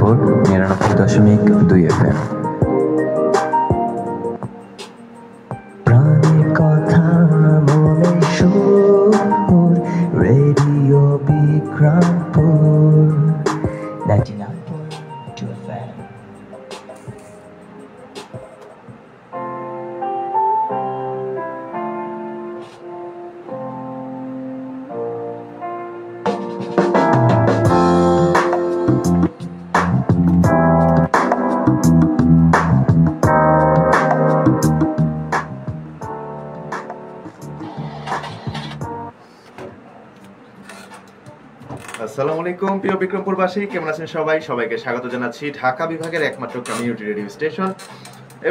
Bikrampur 99.2 FM। প্রাণের কথা মনে সুর, রেডিও বিক্রমপুর 99.2 FM। আসসালামু আলাইকুম প্রিয় বিক্রমপুরবাসী, কেমন আছেন সবাই? সবাইকে স্বাগত জানাচ্ছি ঢাকা বিভাগের একমাত্র কমিউনিটি রেডিও স্টেশন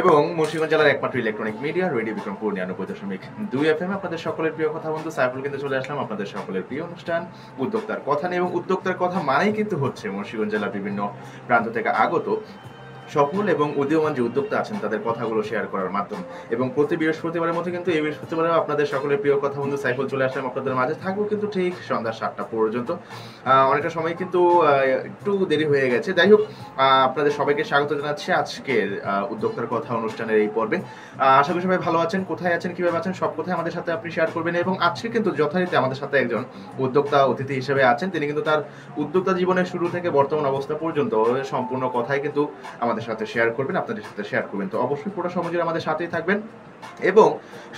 এবং মুন্সিগঞ্জ জেলার একমাত্র electronic media radio Bikrampur 99.2 FM। আপনাদের সকলের প্রিয় কথা বন্ধু সাইফুল কিন্তু চলে আসলাম আপনাদের সকলের প্রিয় অনুষ্ঠান উদ্যোক্তার কথা নিয়ে। এবং উদ্যোক্তার কথা মানেই কিন্তু হচ্ছে মুন্সিগঞ্জ জেলার বিভিন্ন প্রান্ত থেকে আগত সফল এবং উদীয়মান যে উদ্যোক্তা আছেন তাদের কথাগুলো শেয়ার করার মাধ্যম। এবং প্রতি বৃহস্পতিবারের মতো কিন্তু এই বৃহস্পতিবারেও আপনাদের সকলের প্রিয় কথা বন্ধু সাইফুল চলে আসলাম আপনাদের মাঝে, থাকবো কিন্তু ঠিক সন্ধ্যা 7টা পর্যন্ত। অনেকটা সময় কিন্তু একটু দেরি হয়ে গেছে, যাই হোক আপনাদের সবাইকে স্বাগত জানাচ্ছি আজকের উদ্যোক্তার কথা অনুষ্ঠানের এই পর্বে। আশা করি সবাই ভালো আছেন, কোথায় আছেন, কিভাবে আছেন, সব কথাই আমাদের সাথে আপনি শেয়ার করবেন। এবং আজকে কিন্তু যথারীতি আমাদের সাথে একজন উদ্যোক্তা অতিথি হিসেবে আছেন, তিনি কিন্তু তার উদ্যোক্তা জীবনের শুরু থেকে বর্তমান অবস্থা পর্যন্ত সম্পূর্ণ কথাই কিন্তু আমাদের সাথে শেয়ার করবেন, আপনাদের সাথে শেয়ার করবেন। তো অবশ্যই পুরো সময় জুড়ে আমাদের সাথেই থাকবেন এবং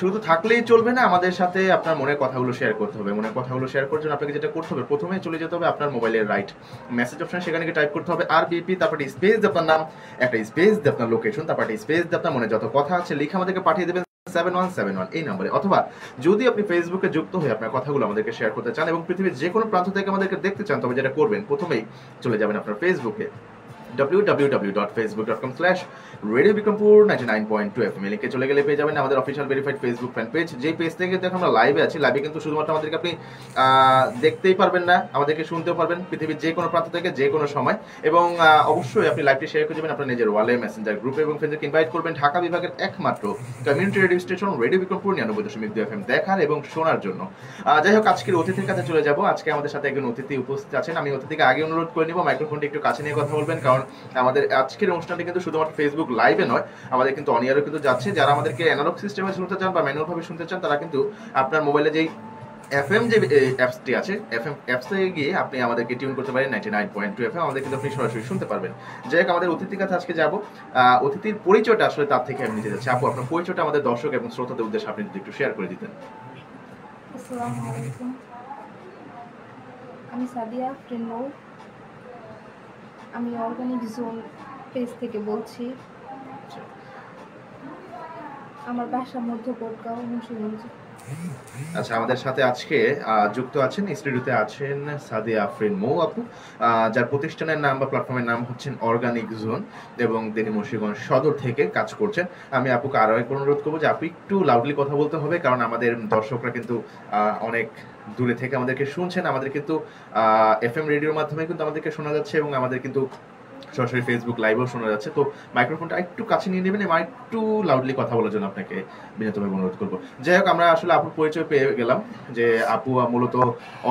শুধু থাকলেই চলবে না, আমাদের সাথে আপনার মনের কথাগুলো শেয়ার করতে হবে। মনের কথাগুলো শেয়ার করার জন্য আপনাকে যেটা করতে হবে, প্রথমে চলে যেতে হবে আপনার মোবাইলের রাইট মেসেজ অপশন, সেখানে টাইপ করতে হবে RBP, তারপর স্পেস দিয়ে আপনার নাম, একটা স্পেস দিয়ে আপনার লোকেশন, তারপর স্পেস দিয়ে আপনার মনে যত কথা আছে লিখে আমাদেরকে পাঠিয়ে দেবেন 7171 এই নম্বরে। অথবা যদি আপনি ফেসবুকে যুক্ত হয়ে আপনার কথাগুলো আমাদেরকে শেয়ার করতে চান এবং পৃথিবীর যে কোনো প্রান্ত থেকে আমাদেরকে দেখতে চান, তবে যেটা করবেন প্রথমেই চলে যাবেন আপনার ফেসবুকে www.facebook.com/radiobikrampur 99.2 FM লিখে চলে গেলে পেয়ে যাবেন আমাদের official verified Facebook fan page. যে পেজ থেকে দেখো আমরা লাইভে আছি, লাইভে কিন্তু শুধুমাত্র আমাদেরকে আপনি দেখতেই পারবেন না, আমাদেরকে শুনতেও পারবেন পৃথিবীর যে কোনো প্রান্ত থেকে যে কোনো সময়। এবং অবশ্যই আপনি লাইভটি শেয়ার করে যাবেন আপনার নিজের ওয়ালে, মেসেঞ্জার গ্রুপে এবং ফ্রেন্ডদেরকে ইনভাইট করবেন ঢাকা বিভাগের একমাত্র community radio station radio Bikrampur 99.2 FM দেখার এবং শোনার জন্য। যাই হোক আজকের অতিথির কাছে চলে যাব। আজকে আমাদের সাথে একজন অতিথি উপস্থিত আছেন, আমি অতিথিকে আগে অনুরোধ করে নিব মাইক্রোফোনটি একটু কাছে নিয়ে কথা বলবেন, কারণ আমাদের আজকের অনুষ্ঠানটি কিন্তু শুধুমাত্র ফেসবুক লাইভে নয়, আমাদের কিন্তু অন এয়ারও কিন্তু যাচ্ছে। যারা আমাদেরকে অ্যানালগ সিস্টেমে শুনতে চান বা ম্যানুয়াল ভাবে শুনতে চান, তারা কিন্তু আপনার মোবাইলে যেই FM যে অ্যাপসটি আছে, FM অ্যাপসে গিয়ে আপনি আমাদেরকে টিউন করতে পারেন 99.2 FM, আমাদের কিন্তু আপনি সরাসরি শুনতে পারবেন। যাই হোক আমাদের অতিথির কাছে আজকে যাব। অতিথির পরিচয়টা আসলে তার থেকে আমি নিতে যাচ্ছি। আপু, আপনার পরিচয়টা আমাদের দর্শক এবং শ্রোতাদের উদ্দেশ্যে আপনি যদি একটু শেয়ার করে দিতেন। আসসালামু আলাইকুম, আমি সাদিয়া আফরিন মৌ, আমি অর্গানিক জোন পেজ থেকে বলছি। আমার বাসা মধ্য কোটগাঁও, মুন্সিগঞ্জ। আচ্ছা, আমাদের সাথে আজকে যুক্ত আছেন, স্টুডিওতে আছেন সাদিয়া আফরিন মৌ আপু, যার প্রতিষ্ঠানের নাম বা প্ল্যাটফর্মের নাম হচ্ছেন অর্গানিক জোন এবং তিনি মুন্সিগঞ্জ সদর থেকে কাজ করছেন। আমি আপুকে আরও এক অনুরোধ করবো যে আপু একটু লাউডলি কথা বলতে হবে, কারণ আমাদের দর্শকরা কিন্তু অনেক দূরে থেকে আমাদেরকে শুনছেন। আমাদের কিন্তু FM রেডিওর মাধ্যমে কিন্তু আমাদেরকে শোনা যাচ্ছে এবং আমাদের কিন্তু সরাসরি ফেসবুক লাইভেও শোনা যাচ্ছে। তো মাইক্রোফোনটা একটু কাছে নিয়ে নেবেন এবং একটু লাউডলি কথা বলার জন্য আপনাকে বিনীতভাবে অনুরোধ করবো। যাই হোক আমরা আসলে আপুর পরিচয় পেয়ে গেলাম যে আপু মূলত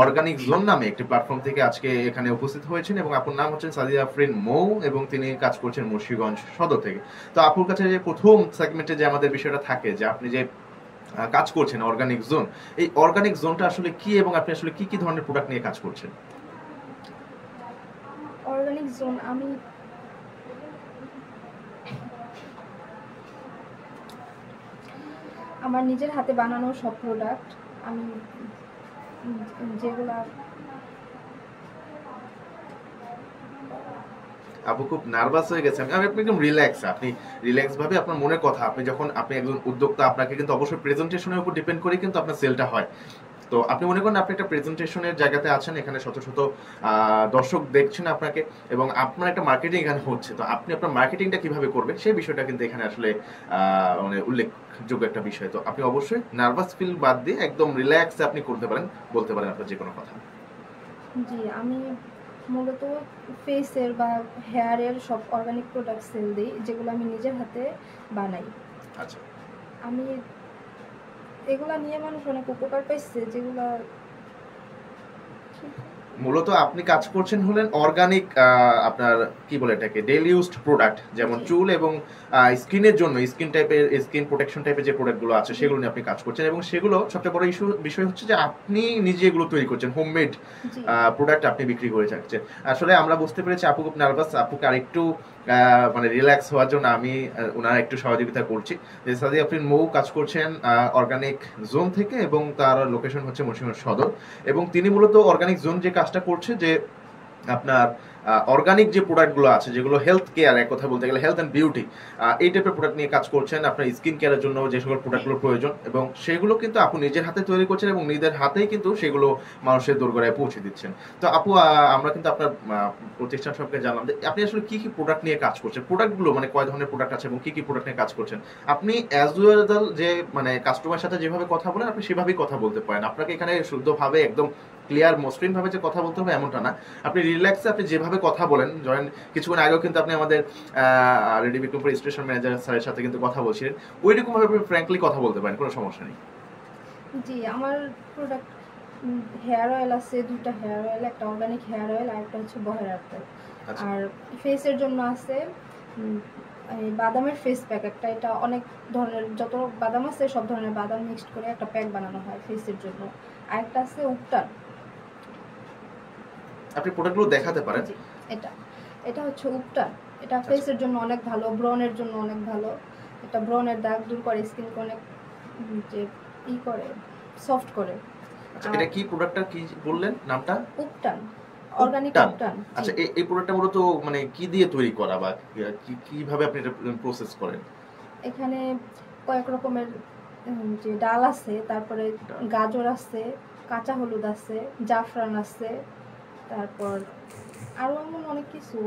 অর্গানিক জোন নামে একটি প্ল্যাটফর্ম থেকে আজকে এখানে উপস্থিত হয়েছেন এবং আপুর নাম হচ্ছেন সাদিয়া আফরিন মৌ এবং তিনি কাজ করছেন মুন্সিগঞ্জ সদর থেকে। তো আপুর কাছে যে প্রথম সেগমেন্টে যে আমাদের বিষয়টা থাকে যে আপনি যে কাজ করছেন অর্গানিক জোন, এই অর্গানিক জোনটা আসলে কি এবং আপনি আসলে কি কি ধরনের প্রোডাক্ট নিয়ে কাজ করছেন? অর্গানিক জোন আমি আমার নিজের হাতে বানানো সব প্রোডাক্ট, আমি যেগুলা আপু খুব নার্ভাস হয়ে গেছে। আমি আপনি একদম রিল্যাক্স, আপনি রিল্যাক্স ভাবে আপনার মনের কথা, আপনি যখন আপনি একজন উদ্যোক্তা, আপনাকে কিন্তু অবশ্যই প্রেজেন্টেশনের উপর ডিপেন্ড করে কিন্তু আপনার সেলটা হয়। তো আপনি মনে করেন আপনি একটা প্রেজেন্টেশনের জায়গাতে আছেন, এখানে শত শত দর্শক দেখছেন আপনাকে এবং আপনার একটা মার্কেটিং এখানে হচ্ছে। তো আপনি আপনার মার্কেটিংটা কিভাবে করবেন সেই বিষয়টা কিন্তু এখানে আসলে মানে উল্লেখযোগ্য একটা বিষয়। তো আপনি অবশ্যই নার্ভাস ফিল বাদ দিয়ে একদম রিল্যাক্সে আপনি করতে পারেন, বলতে পারেন আপনার যে কোনো কথা। জি, আমি মূলত ফেসের বা হেয়ারের সব অর্গানিক প্রোডাক্ট সেল দিই, যেগুলো আমি নিজের হাতে বানাই। আচ্ছা, আমি এগুলা নিয়ে মানুষ অনেক উপকার পাইছে, যেগুলা মূলত আপনি কাজ করছেন হলেন অর্গানিক, আপনার কি বলে এটাকে, ডেইলি ইউজড প্রোডাক্ট, যেমন জি। চুল এবং স্কিনের জন্য স্কিন টাইপের, স্কিন প্রোটেকশন টাইপের যে প্রোডাক্টগুলো আছে সেগুলো নিয়ে আপনি কাজ করছেন, এবং সেগুলো সবচেয়ে বড় বিষয় হচ্ছে যে আপনি নিজে এগুলো তৈরি করছেন, হোমমেড জি প্রোডাক্ট আপনি বিক্রি করে যাচ্ছেন। আসলে আমরা বুঝতে পেরেছি আপু খুব নার্ভাস, আপুকে আরেকটু মানে রিল্যাক্স হওয়ার জন্য আমি ওনার একটু সহযোগিতা করছি। যে সাদি আফরিন মৌ কাজ করছেন অর্গানিক জোন থেকে, এবং তার লোকেশন হচ্ছে মুন্সিগঞ্জ সদর, এবং তিনি মূলত অর্গানিক জোন যে কাজটা করছে যে আপনার অর্গানিক যে প্রোডাক্টগুলো আছে, যেগুলো হেলথ কেয়ার, এক কথা বলতে গেলে হেলথ অ্যান্ড বিউটি, এই টাইপের প্রোডাক্ট নিয়ে কাজ করছেন, আপনার স্কিন কেয়ারের জন্য যে সকল প্রোডাক্টগুলো প্রয়োজন, এবং সেগুলো কিন্তু আপু নিজের হাতে তৈরি করছেন এবং নিজের হাতেই কিন্তু সেগুলো মানুষের দোরগোড়ায় পৌঁছে দিচ্ছেন। তো আপু, আমরা কিন্তু আপনার প্রতিষ্ঠান সম্পর্কে জানলাম যে আপনি আসলে কি কি প্রোডাক্ট নিয়ে কাজ করছেন, প্রোডাক্টগুলো মানে কয় ধরনের প্রোডাক্ট আছে এবং কি কি প্রোডাক্ট নিয়ে কাজ করছেন। আপনি অ্যাজ ওয়েল যে মানে কাস্টমারের সাথে যেভাবে কথা বলেন আপনি সেভাবেই কথা বলতে পারেন, আপনাকে এখানে শুদ্ধভাবে একদম ক্লিয়ার মসৃণ ভাবে যে কথা বলতে হবে এমনটা না, আপনি রিল্যাক্সে আপনি যেভাবে কথা বলেন, ধরেন কিছুক্ষণ আগেও কিন্তু আপনি আমাদের রেডি বিক্রমপুর স্টেশন ম্যানেজার স্যারের সাথে কিন্তু কথা বলছিলেন, ওইরকম ভাবে আপনি ফ্র্যাঙ্কলি কথা বলতে পারেন, কোনো সমস্যা নেই। জি আমার প্রোডাক্ট হেয়ার অয়েল আছে, দুটো হেয়ার অয়েল, একটা অর্গানিক হেয়ার অয়েল আর একটা হচ্ছে বহেরার তেল। আচ্ছা। আর ফেসের জন্য আছে এই বাদামের ফেস প্যাক একটা, এটা অনেক ধরনের যত বাদাম আছে সব ধরনের বাদাম মিক্সড করে একটা প্যাক বানানো হয় ফেসের জন্য। আর একটা আছে উপটান। আপনি প্রোডাক্টগুলো দেখাতে পারেন। জি এটা এটা হচ্ছে উপটান, এটা ফেসের জন্য অনেক ভালো, ব্রনের জন্য অনেক ভালো। এটা ব্রনের দাগ দূর করে, স্কিনকে অনেক যে ই করে, সফট করে। আচ্ছা, এটা কি প্রোডাক্টটা কি বললেন নামটা? উপটান, অর্গানিক উপটান। উপটান। আচ্ছা, এই প্রোডাক্টটা মূলত মানে কি দিয়ে তৈরি করা, বা কিভাবে আপনি এটা প্রসেস করেন? এখানে কয়েক রকমের যে ডাল আছে, তারপরে গাজর আছে, কাঁচা হলুদ আছে, জাফরান আছে, তারপর আরো এমন অনেক কিছু।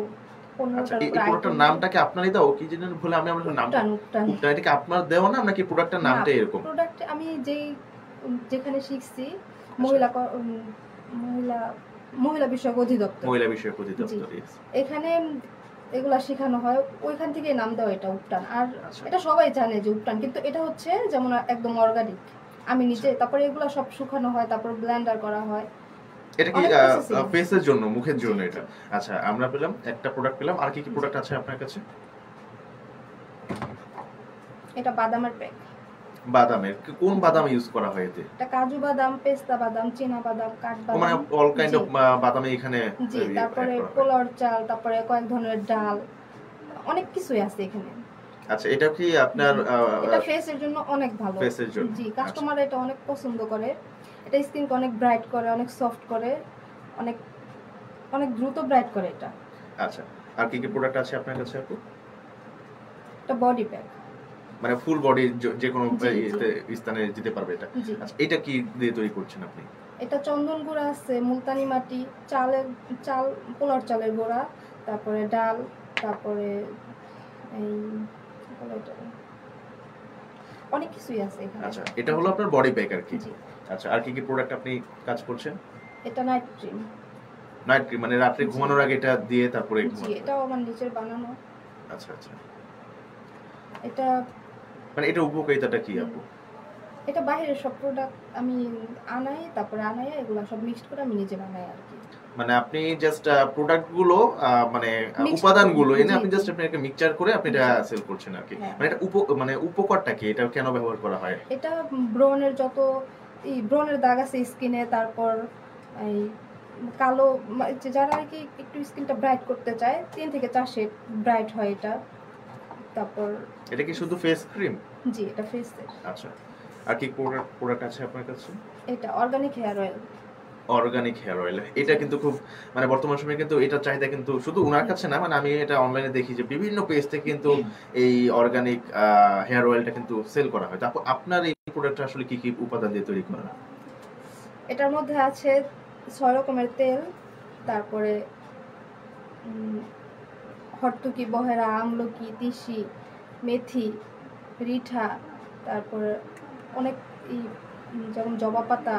আচ্ছা, 15টার এই উপরে প্রোডাক্টটার আইটেম। নামটা কি আপনারই দাও, কি জানেন ভুলে আমি আমার নামটা, উপটান উপটান। উপটান, এটা কি আপনার দেওয়া না, নাকি প্রোডাক্টটার নামটা এরকম? প্রোডাক্ট আমি যেখানে শিখছি মহিলা মহিলা মহিলা বিষয়ক অধিদপ্তর, মহিলা বিষয়ক অধিদপ্তর, yes। এখানে এগুলা শেখানো হয়, ওইখান থেকে নাম দেওয়া এটা উপটান। আর আচ্ছা। এটা সবাই জানে যে উপটান, কিন্তু এটা হচ্ছে যেমন একদম অর্গানিক। আমি নিজে তারপরে এগুলা সব শুকানো হয়, তারপর ব্লেন্ডার করা হয়। এটা কি অনেক processing। ফেসের জন্য, মুখের জন্য জি, এটা? জি। আচ্ছা, আমরা পেলাম একটা প্রোডাক্ট পেলাম, আর কি কি প্রোডাক্ট আছে আপনার কাছে? এটা বাদামের প্যাক। বাদামের কোন বাদাম ইউজ করা হয় এতে? এটা কাজু বাদাম, পেস্তা বাদাম, চীনা বাদাম, ও, মানে কাঠবাদাম। All kind G. অফ বাদামে এখানে জি তারপরে পোলাওর চাল, তারপরে কয়েক ধরনের ডাল, অনেক কিছুই আছে এখানে। আচ্ছা, এটা কি আপনার এটা ফেসের জন্য অনেক ভালো। ফেসের জন্য? জি কাস্টমার এটা অনেক পছন্দ করে। এটা স্কিনকে অনেক ব্রাইট করে, অনেক সফট করে, অনেক অনেক দ্রুত ব্রাইট করে এটা। আচ্ছা, আর কি কি প্রোডাক্ট আছে আপনার কাছে আপু? এটা বডি প্যাক। মানে ফুল বডি যে কোনো জি, স্থানে দিতে পারবে এটা? জি আচ্ছা, এটা কি দিয়ে তৈরি করছেন আপনি? এটা চন্দন গুঁড়া আছে, মুলতানি মাটি, চাল, পোলার চালের গুঁড়া, তারপরে ডাল, তারপরে এই কি বলে এটা, অনেক কিছুই আছে এখানে। আচ্ছা, এটা হলো আপনার বডি প্যাক আর কি। জি আচ্ছা, আর কি কি প্রোডাক্ট আপনি কাজ করছেন? এটা নাইট ক্রিম। নাইট ক্রিম, মানে রাত্রে জি। ঘুমানোর আগে এটা দিয়ে তারপরে জি ঘুমানো? এটাও আমার নিজের বানানো। আচ্ছা আচ্ছা, এটা মানে এটা উপকারিতাটা কি আপু? এটা বাইরের সব প্রোডাক্ট আমি আনাই, তারপরে আনাই এগুলো সব মিক্সড করে আমি নিজে বানাই আর কি। মানে আপনি জাস্ট প্রোডাক্ট গুলো মানে Mix উপাদানগুলো করে, এনে জি, আপনি জি। জাস্ট আপনি একটা মিক্সচার করে আপনি এটা জি। সেল করছেন আর কি। হ্যাঁ। মানে এটা মানে উপকারটা কি, এটা কেন ব্যবহার করা হয়? এটা ব্রনের যত ব্রনের দাগ আছে স্কিনে, তারপর এই কালো যারা আর কি একটু স্কিনটা ব্রাইট করতে চায় 3 থেকে 4 শেড ব্রাইট হয় এটা। তারপর এটা কি শুধু ফেস ক্রিম? জি এটা ফেসের। আচ্ছা, আর কি প্রোডাক্ট আছে আপনার কাছে? এটা organic hair oil. Organic hair oil, এটা কিন্তু খুব মানে বর্তমান সময়ে কিন্তু এটার চাহিদা কিন্তু শুধু উনার কাছে না, মানে আমি এটা অনলাইনে দেখি যে বিভিন্ন পেজ থেকে কিন্তু এই অর্গানিক হেয়ার অয়েলটা কিন্তু সেল করা হয়। তারপর আপনার এই প্রোডাক্টটা আসলে কি কি উপাদান দিয়ে তৈরি করা? এটার মধ্যে আছে 6 রকমের তেল, তারপরে হরতুকি, বহেরা, আমলকি, তিসি, মেথি, রিঠা, তারপরে অনেক যেমন জবা পাতা,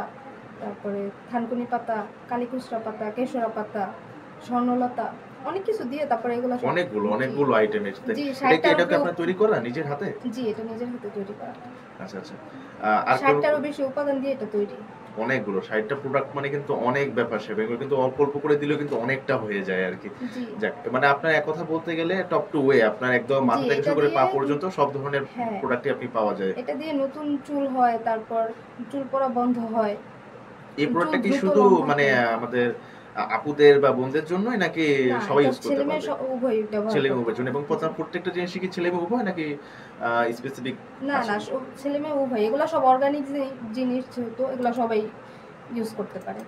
তারপরে থানকুনি পাতা, কালীকুচরা পাতা, কেশরা পাতা, স্বর্ণলতা, অনেক কিছু দিয়ে তারপরে এগুলো অনেকগুলো আইটেম এসেছে। জি, এটা কি আপনার তৈরি করা নিজের হাতে? জি এটা নিজের হাতে তৈরি করা। আচ্ছা আচ্ছা, আর 60টারও বেশি উপাদান দিয়ে এটা তৈরি। অনেকগুলো 60টা প্রোডাক্ট মানে কিন্তু অনেক ব্যাপার সেবা, এগুলো কিন্তু অল্প অল্প করে দিলেও কিন্তু অনেকটা হয়ে যায় আর কি। জি যাক, মানে আপনার এক কথা বলতে গেলে টপ টু ওয়ে আপনার একদম জি মাথা থেকে এটা শুরু করে পা দিয়ে পর্যন্ত সব ধরনের হ্যাঁ প্রোডাক্টই আপনি পাওয়া যায়। এটা দিয়ে নতুন চুল হয়, তারপর চুল পড়া বন্ধ হয়, এই চুল প্রোডাক্টটা কি দ্রুত শুধু লং মানে থাকে। আমাদের আপুদের বা বোনদের জন্যই নাকি না, সবাই এটা ইউজ করতে ছেলে মেয়ে পারবে? উভয়ই ব্যবহার ছেলে করতে মেয়ের জন্য, এবং পারে। জি। প্রত্যেকটা জিনিসই কি ছেলে মেয়ে উভয় নাকি স্পেসিফিক না আছে? না, ছেলে মেয়ে উভয়, এগুলো সব অর্গানিক জিনিস, যেহেতু এগুলো সবাই ইউজ করতে পারে।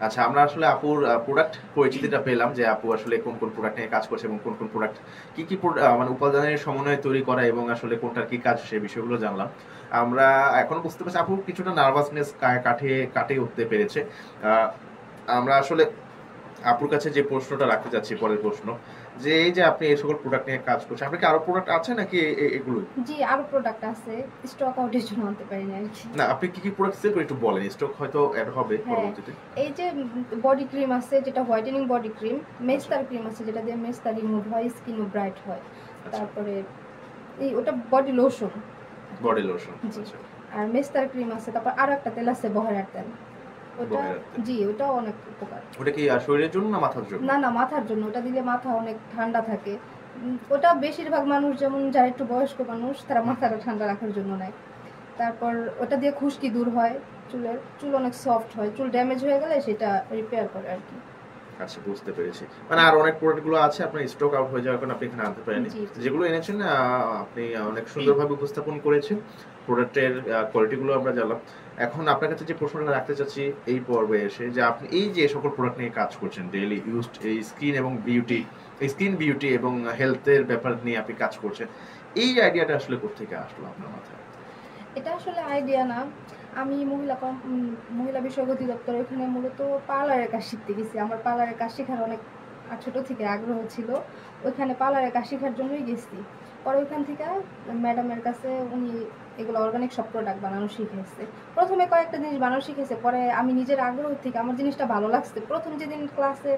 আচ্ছা, আমরা আসলে আপুর প্রোডাক্ট পরিচিতিটা পেলাম যে আপু আসলে কোন কোন প্রোডাক্ট নিয়ে কাজ করছে এবং কোন কোন প্রোডাক্ট কি কি মানে উপাদানের সমন্বয়ে তৈরি করা এবং আসলে কোনটার কি কাজ সেই বিষয়গুলো জানলাম। আমরা এখন বুঝতে পারছি আপু কিছুটা নার্ভাসনেস কাটে উঠতে পেরেছে। আহ, আমরা আসলে আপুর কাছে যে প্রশ্নটা রাখতে যাচ্ছি, পরের প্রশ্ন, যে এই যে আপনি এই সকল প্রোডাক্ট নিয়ে কাজ করছেন, আপনার কি আরো প্রোডাক্ট আছে নাকি এগুলোই? জি, আরো প্রোডাক্ট আছে, স্টক আউটের জন্য আনতে পারিনি আর কি। না, আপনি কি কি প্রোডাক্ট সেল করেন একটু বলেন, স্টক হয়তো অ্যাড হবে হ্যাঁ, পরবর্তীতে। এই যে বডি ক্রিম আছে, যেটা হোয়াইটেনিং বডি ক্রিম, মেস্তার ক্রিম আছে যেটা দিয়ে মেস্তা রিমুভ হয়, স্কিনও ব্রাইট হয়। আচ্ছা, তারপরে এই ওটা বডি লোশন। Body lotion. জি। আচ্ছা, আর মেস্তার ক্রিম আছে, তারপর আরো একটা তেল আছে বহেরার তেল, ওটা বহেরার তেল। জি ওটাও অনেক উপকার। ওটা কি শরীরের জন্য না মাথার জন্য? না না, মাথার জন্য, ওটা দিলে মাথা অনেক ঠান্ডা থাকে। ওটা বেশিরভাগ মানুষ, যেমন যারা একটু বয়স্ক মানুষ, তারা মাথাটা ঠান্ডা রাখার জন্য নেয়। তারপর ওটা দিয়ে খুশকি দূর হয়, চুল অনেক সফট হয়, চুল ড্যামেজ হয়ে গেলে সেটা রিপেয়ার করে আর কি। আচ্ছা, বুঝতে পেরেছি। মানে আর অনেক প্রোডাক্ট গুলো আছে আপনার স্টক আউট হয়ে যাওয়ার কারণে আপনি এখানে আনতে পারেননি। জি জি যেগুলো এনেছেন আপনি অনেক সুন্দরভাবে উপস্থাপন করেছেন। প্রোডাক্টের কোয়ালিটি গুলো আমরা জানলাম। এখন আপনার কাছে যে প্রশ্নটা রাখতে চাচ্ছি এই পর্বে এসে, যে আপনি এই যে সকল প্রোডাক্ট নিয়ে কাজ করছেন ডেইলি ইউজড, এই স্কিন এবং বিউটি, এই স্কিন বিউটি এবং হেলথের ব্যাপার নিয়ে আপনি কাজ করছেন, এই আইডিয়াটা আসলে কোত্থেকে আসলো আপনার মাথায়? এটা আসলে আইডিয়া না, আমি মহিলা বিষয়ক অধিদপ্তর, ওখানে মূলত পার্লারের কাজ শিখতে গেছি। আমার পার্লারের কাজ শেখার অনেক ছোট থেকে আগ্রহ ছিল, ওইখানে পার্লারের কাজ শেখার জন্যই গেছি। পরে ওইখান থেকে ম্যাডামের কাছে উনি এগুলো অর্গানিক সব প্রোডাক্ট বানানো শিখেছে। প্রথমে কয়েকটা জিনিস বানানো শিখেছে, পরে আমি নিজের আগ্রহ থেকে আমার জিনিসটা ভালো লাগছে। প্রথম যেদিন ক্লাসে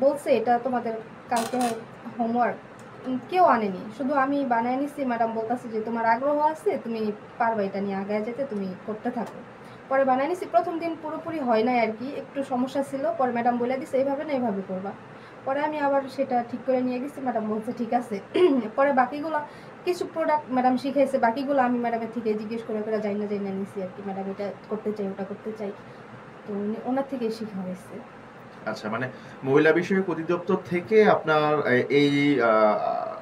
বলছে এটা তোমাদের কালকে হোমওয়ার্ক, কেউ আনেনি, শুধু আমি বানায় নিছি। ম্যাডাম বলতেছে যে তোমার আগ্রহ আছে, তুমি পারবা এটা নিয়ে আগায় যেতে, তুমি করতে থাকো। পরে বানায় নিছি, প্রথম দিন পুরোপুরি হয় নাই আর কি, একটু সমস্যা ছিল। পরে ম্যাডাম বলে দিছে এইভাবে না এইভাবে করবা। পরে আমি আবার সেটা ঠিক করে নিয়ে গেছি, ম্যাডাম বলছে ঠিক আছে। পরে বাকিগুলো কিছু প্রোডাক্ট ম্যাডাম শিখাইছে, বাকিগুলো আমি ম্যাডামের থেকে জিজ্ঞেস করে করে যাই না নিছি আর কি। ম্যাডাম এটা করতে চাই, ওটা করতে চাই, তো ওনার থেকে শেখা হয়েছে। আচ্ছা, মানে মহিলা বিষয়ক অধিদপ্তর থেকে আপনার এই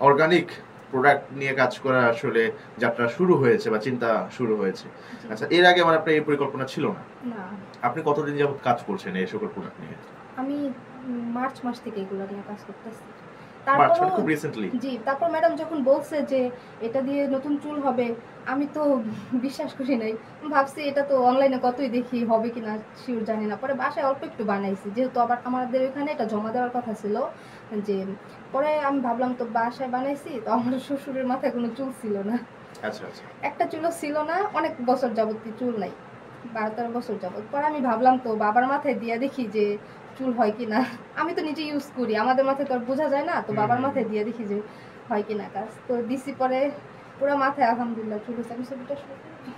অর্গানিক প্রোডাক্ট নিয়ে কাজ করা আসলে যাত্রা শুরু হয়েছে বা চিন্তা শুরু হয়েছে। আচ্ছা, এর আগে মানে আপনার এই পরিকল্পনা ছিল না? না, আপনি কতদিন যাবত কাজ করছেন এই সকল প্রোডাক্ট নিয়ে? আমি মার্চ মাস থেকে এগুলো নিয়ে কাজ করতেছি। মার্চ, তারপর মানে খুব রিসেন্টলি? জি, তারপর ম্যাডাম যখন বলছে যে এটা দিয়ে নতুন চুল হবে, আমি তো বিশ্বাস করি নাই। ভাবছি এটা তো অনলাইনে কতই দেখি, হবে কিনা শিওর জানি না। পরে বাসায় অল্প একটু বানাইছি, যেহেতু আবার আমাদের ওইখানে এটা জমা দেওয়ার কথা ছিল। যে পরে আমি ভাবলাম তো বাসায় বানাইছি, তো আমার শ্বশুরের মাথায় কোনো চুল ছিল না, আচ্ছা আচ্ছা। একটা চুলও ছিল না, অনেক বছর যাবত চুল নাই, 12-13 বছর যাবত। পরে আমি ভাবলাম তো বাবার মাথায় দিয়ে দেখি যে চুল হয় কিনা। আমি তো নিজে ইউজ করি, আমাদের মাথায় তো আর বোঝা যায় না, তো বাবার মাথায় দিয়ে দেখি যে হয় কিনা কাজ। তো দিছি, পরে পুরো মাথায় আলহামদুলিল্লাহ চুল হয়েছে। আমি ছবিটা show করি?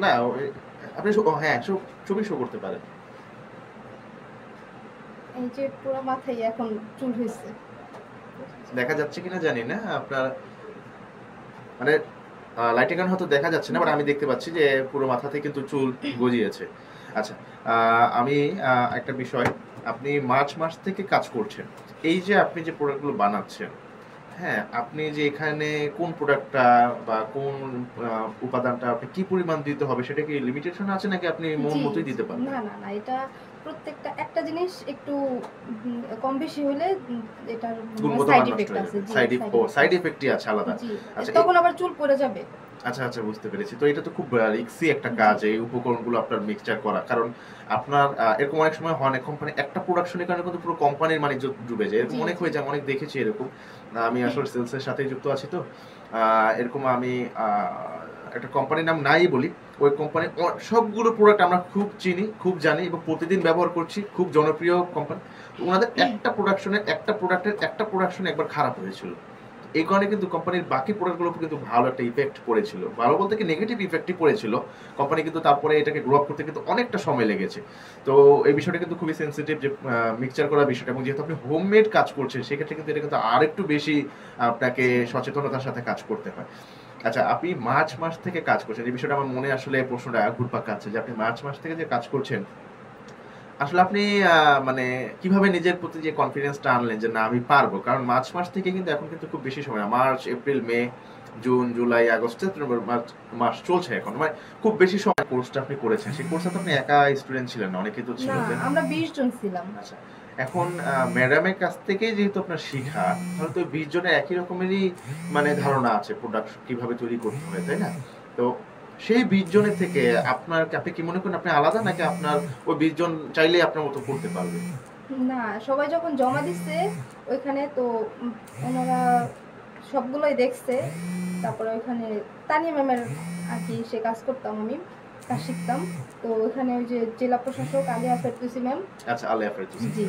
না, আপনি হ্যাঁ ছবি শো করতে পারেন। এই যে পুরো মাথায় এখন চুল হয়েছে। দেখা যাচ্ছে কিনা জানি না আপনার, মানে লাইটে কারণে হয়তো দেখা যাচ্ছে না, বাট আমি দেখতে পাচ্ছি যে পুরো মাথাতে কিন্তু চুল গজিয়েছে। আচ্ছা, আমি একটা বিষয়, আপনি মার্চ মাস থেকে কাজ করছেন, এই যে আপনি যে প্রোডাক্টগুলো বানাচ্ছেন, হ্যাঁ, আপনি যে এখানে কোন প্রোডাক্টটা বা কোন উপাদানটা আপনি কি পরিমাণ দিতে হবে সেটা কি লিমিটেশন আছে নাকি আপনি মন জি, মতোই দিতে পারবেন? না না না, এটা প্রত্যেকটা একটা জিনিস একটু কম বেশি হলে এটার গুণগত সাইড মান নষ্ট ইফেক্ট হয়ে আছে। যাবে। জি, সাইড ইফেক্টই আছে আলাদা। জি, আচ্ছা, তখন আবার চুল পড়ে যাবে। আচ্ছা আচ্ছা, বুঝতে পেরেছি। তো এটা তো খুব রিস্কি একটা কাজ, এই উপকরণগুলো আপনার মিক্সচার করা, কারণ আপনার এরকম অনেক সময় হয়, অনেক কোম্পানি একটা প্রোডাকশনের কারণে কিন্তু পুরো কোম্পানির মানিজ্য ডুবে যায়, এরকম জি, অনেক হয়ে যায়, অনেক দেখেছি এরকম। আমি আসলে সেলসের সাথে যুক্ত আছি, তো এরকম আমি একটা কোম্পানির নাম নাই বলি, ওই কোম্পানির সবগুলো প্রোডাক্ট আমরা খুব চিনি, খুব জানি এবং প্রতিদিন ব্যবহার করছি, খুব জনপ্রিয় কোম্পানি। ওনাদের একটা প্রোডাকশনের একটা প্রোডাক্টের একটা প্রোডাকশন একবার খারাপ হয়েছিল, এই কারণে কিন্তু কোম্পানির বাকি প্রোডাক্টগুলোর উপর কিন্তু ভালো একটা ইফেক্ট পড়েছিল, ভালো বলতে কি নেগেটিভ ইফেক্টই পড়েছিল। কোম্পানি কিন্তু তারপরে এটাকে গ্রো আপ করতে কিন্তু অনেকটা সময় লেগেছে। তো এই বিষয়টা কিন্তু খুবই সেন্সিটিভ যে মিক্সচার করার বিষয়টা, এবং যেহেতু আপনি হোমমেড কাজ করছেন সেক্ষেত্রে কিন্তু এটা কিন্তু আরেকটু বেশি আপনাকে সচেতনতার সাথে কাজ করতে হয়। আচ্ছা, আপনি মার্চ মাস থেকে কাজ করছেন, এই বিষয়টা আমার মনে আসলে প্রশ্নটা ঘুরপাক খাচ্ছে যে আপনি মার্চ মাস থেকে যে কাজ করছেন, আসলে আপনি মানে কিভাবে নিজের প্রতি যে কনফিডেন্সটা আনলেন যে না আমি পারবো? কারণ মার্চ মাস থেকে কিন্তু এখন কিন্তু খুব বেশি সময় না, March, April, May, June, July, August, September, March মাস চলছে এখন, মানে খুব বেশি সময় কোর্সটা আপনি করেছেন। সেই কোর্সে তো আপনি একা স্টুডেন্ট ছিলেন না, অনেকেই তো ছিল, না, তাই না? আমরা 20 জন ছিলাম। আচ্ছা, এখন ম্যাডামের কাছ থেকেই যেহেতু আপনার শিখা, তাহলে তো 20 জনের একই রকমেরই মানে ধারণা আছে প্রোডাক্ট কিভাবে তৈরি করতে হয়, তাই না? তো সেই 20 জনের থেকে আপনি কি মনে করেন আপনি আলাদা, নাকি আপনার ওই 20 জন চাইলেই আপনার মতো করতে পারবে? না, সবাই যখন জমা দিচ্ছে ওইখানে, তো ওনারা সবগুলোই দেখছে। তারপরে ওইখানে তানিয়া ম্যামের আর কি সে কাজ করতাম, আমি কাজ শিখতাম। তো ওইখানে ওই যে জেলা প্রশাসক আলিয়া ফেরদৌসী ম্যাম, আচ্ছা, আলিয়া ফেরদৌসী, জি,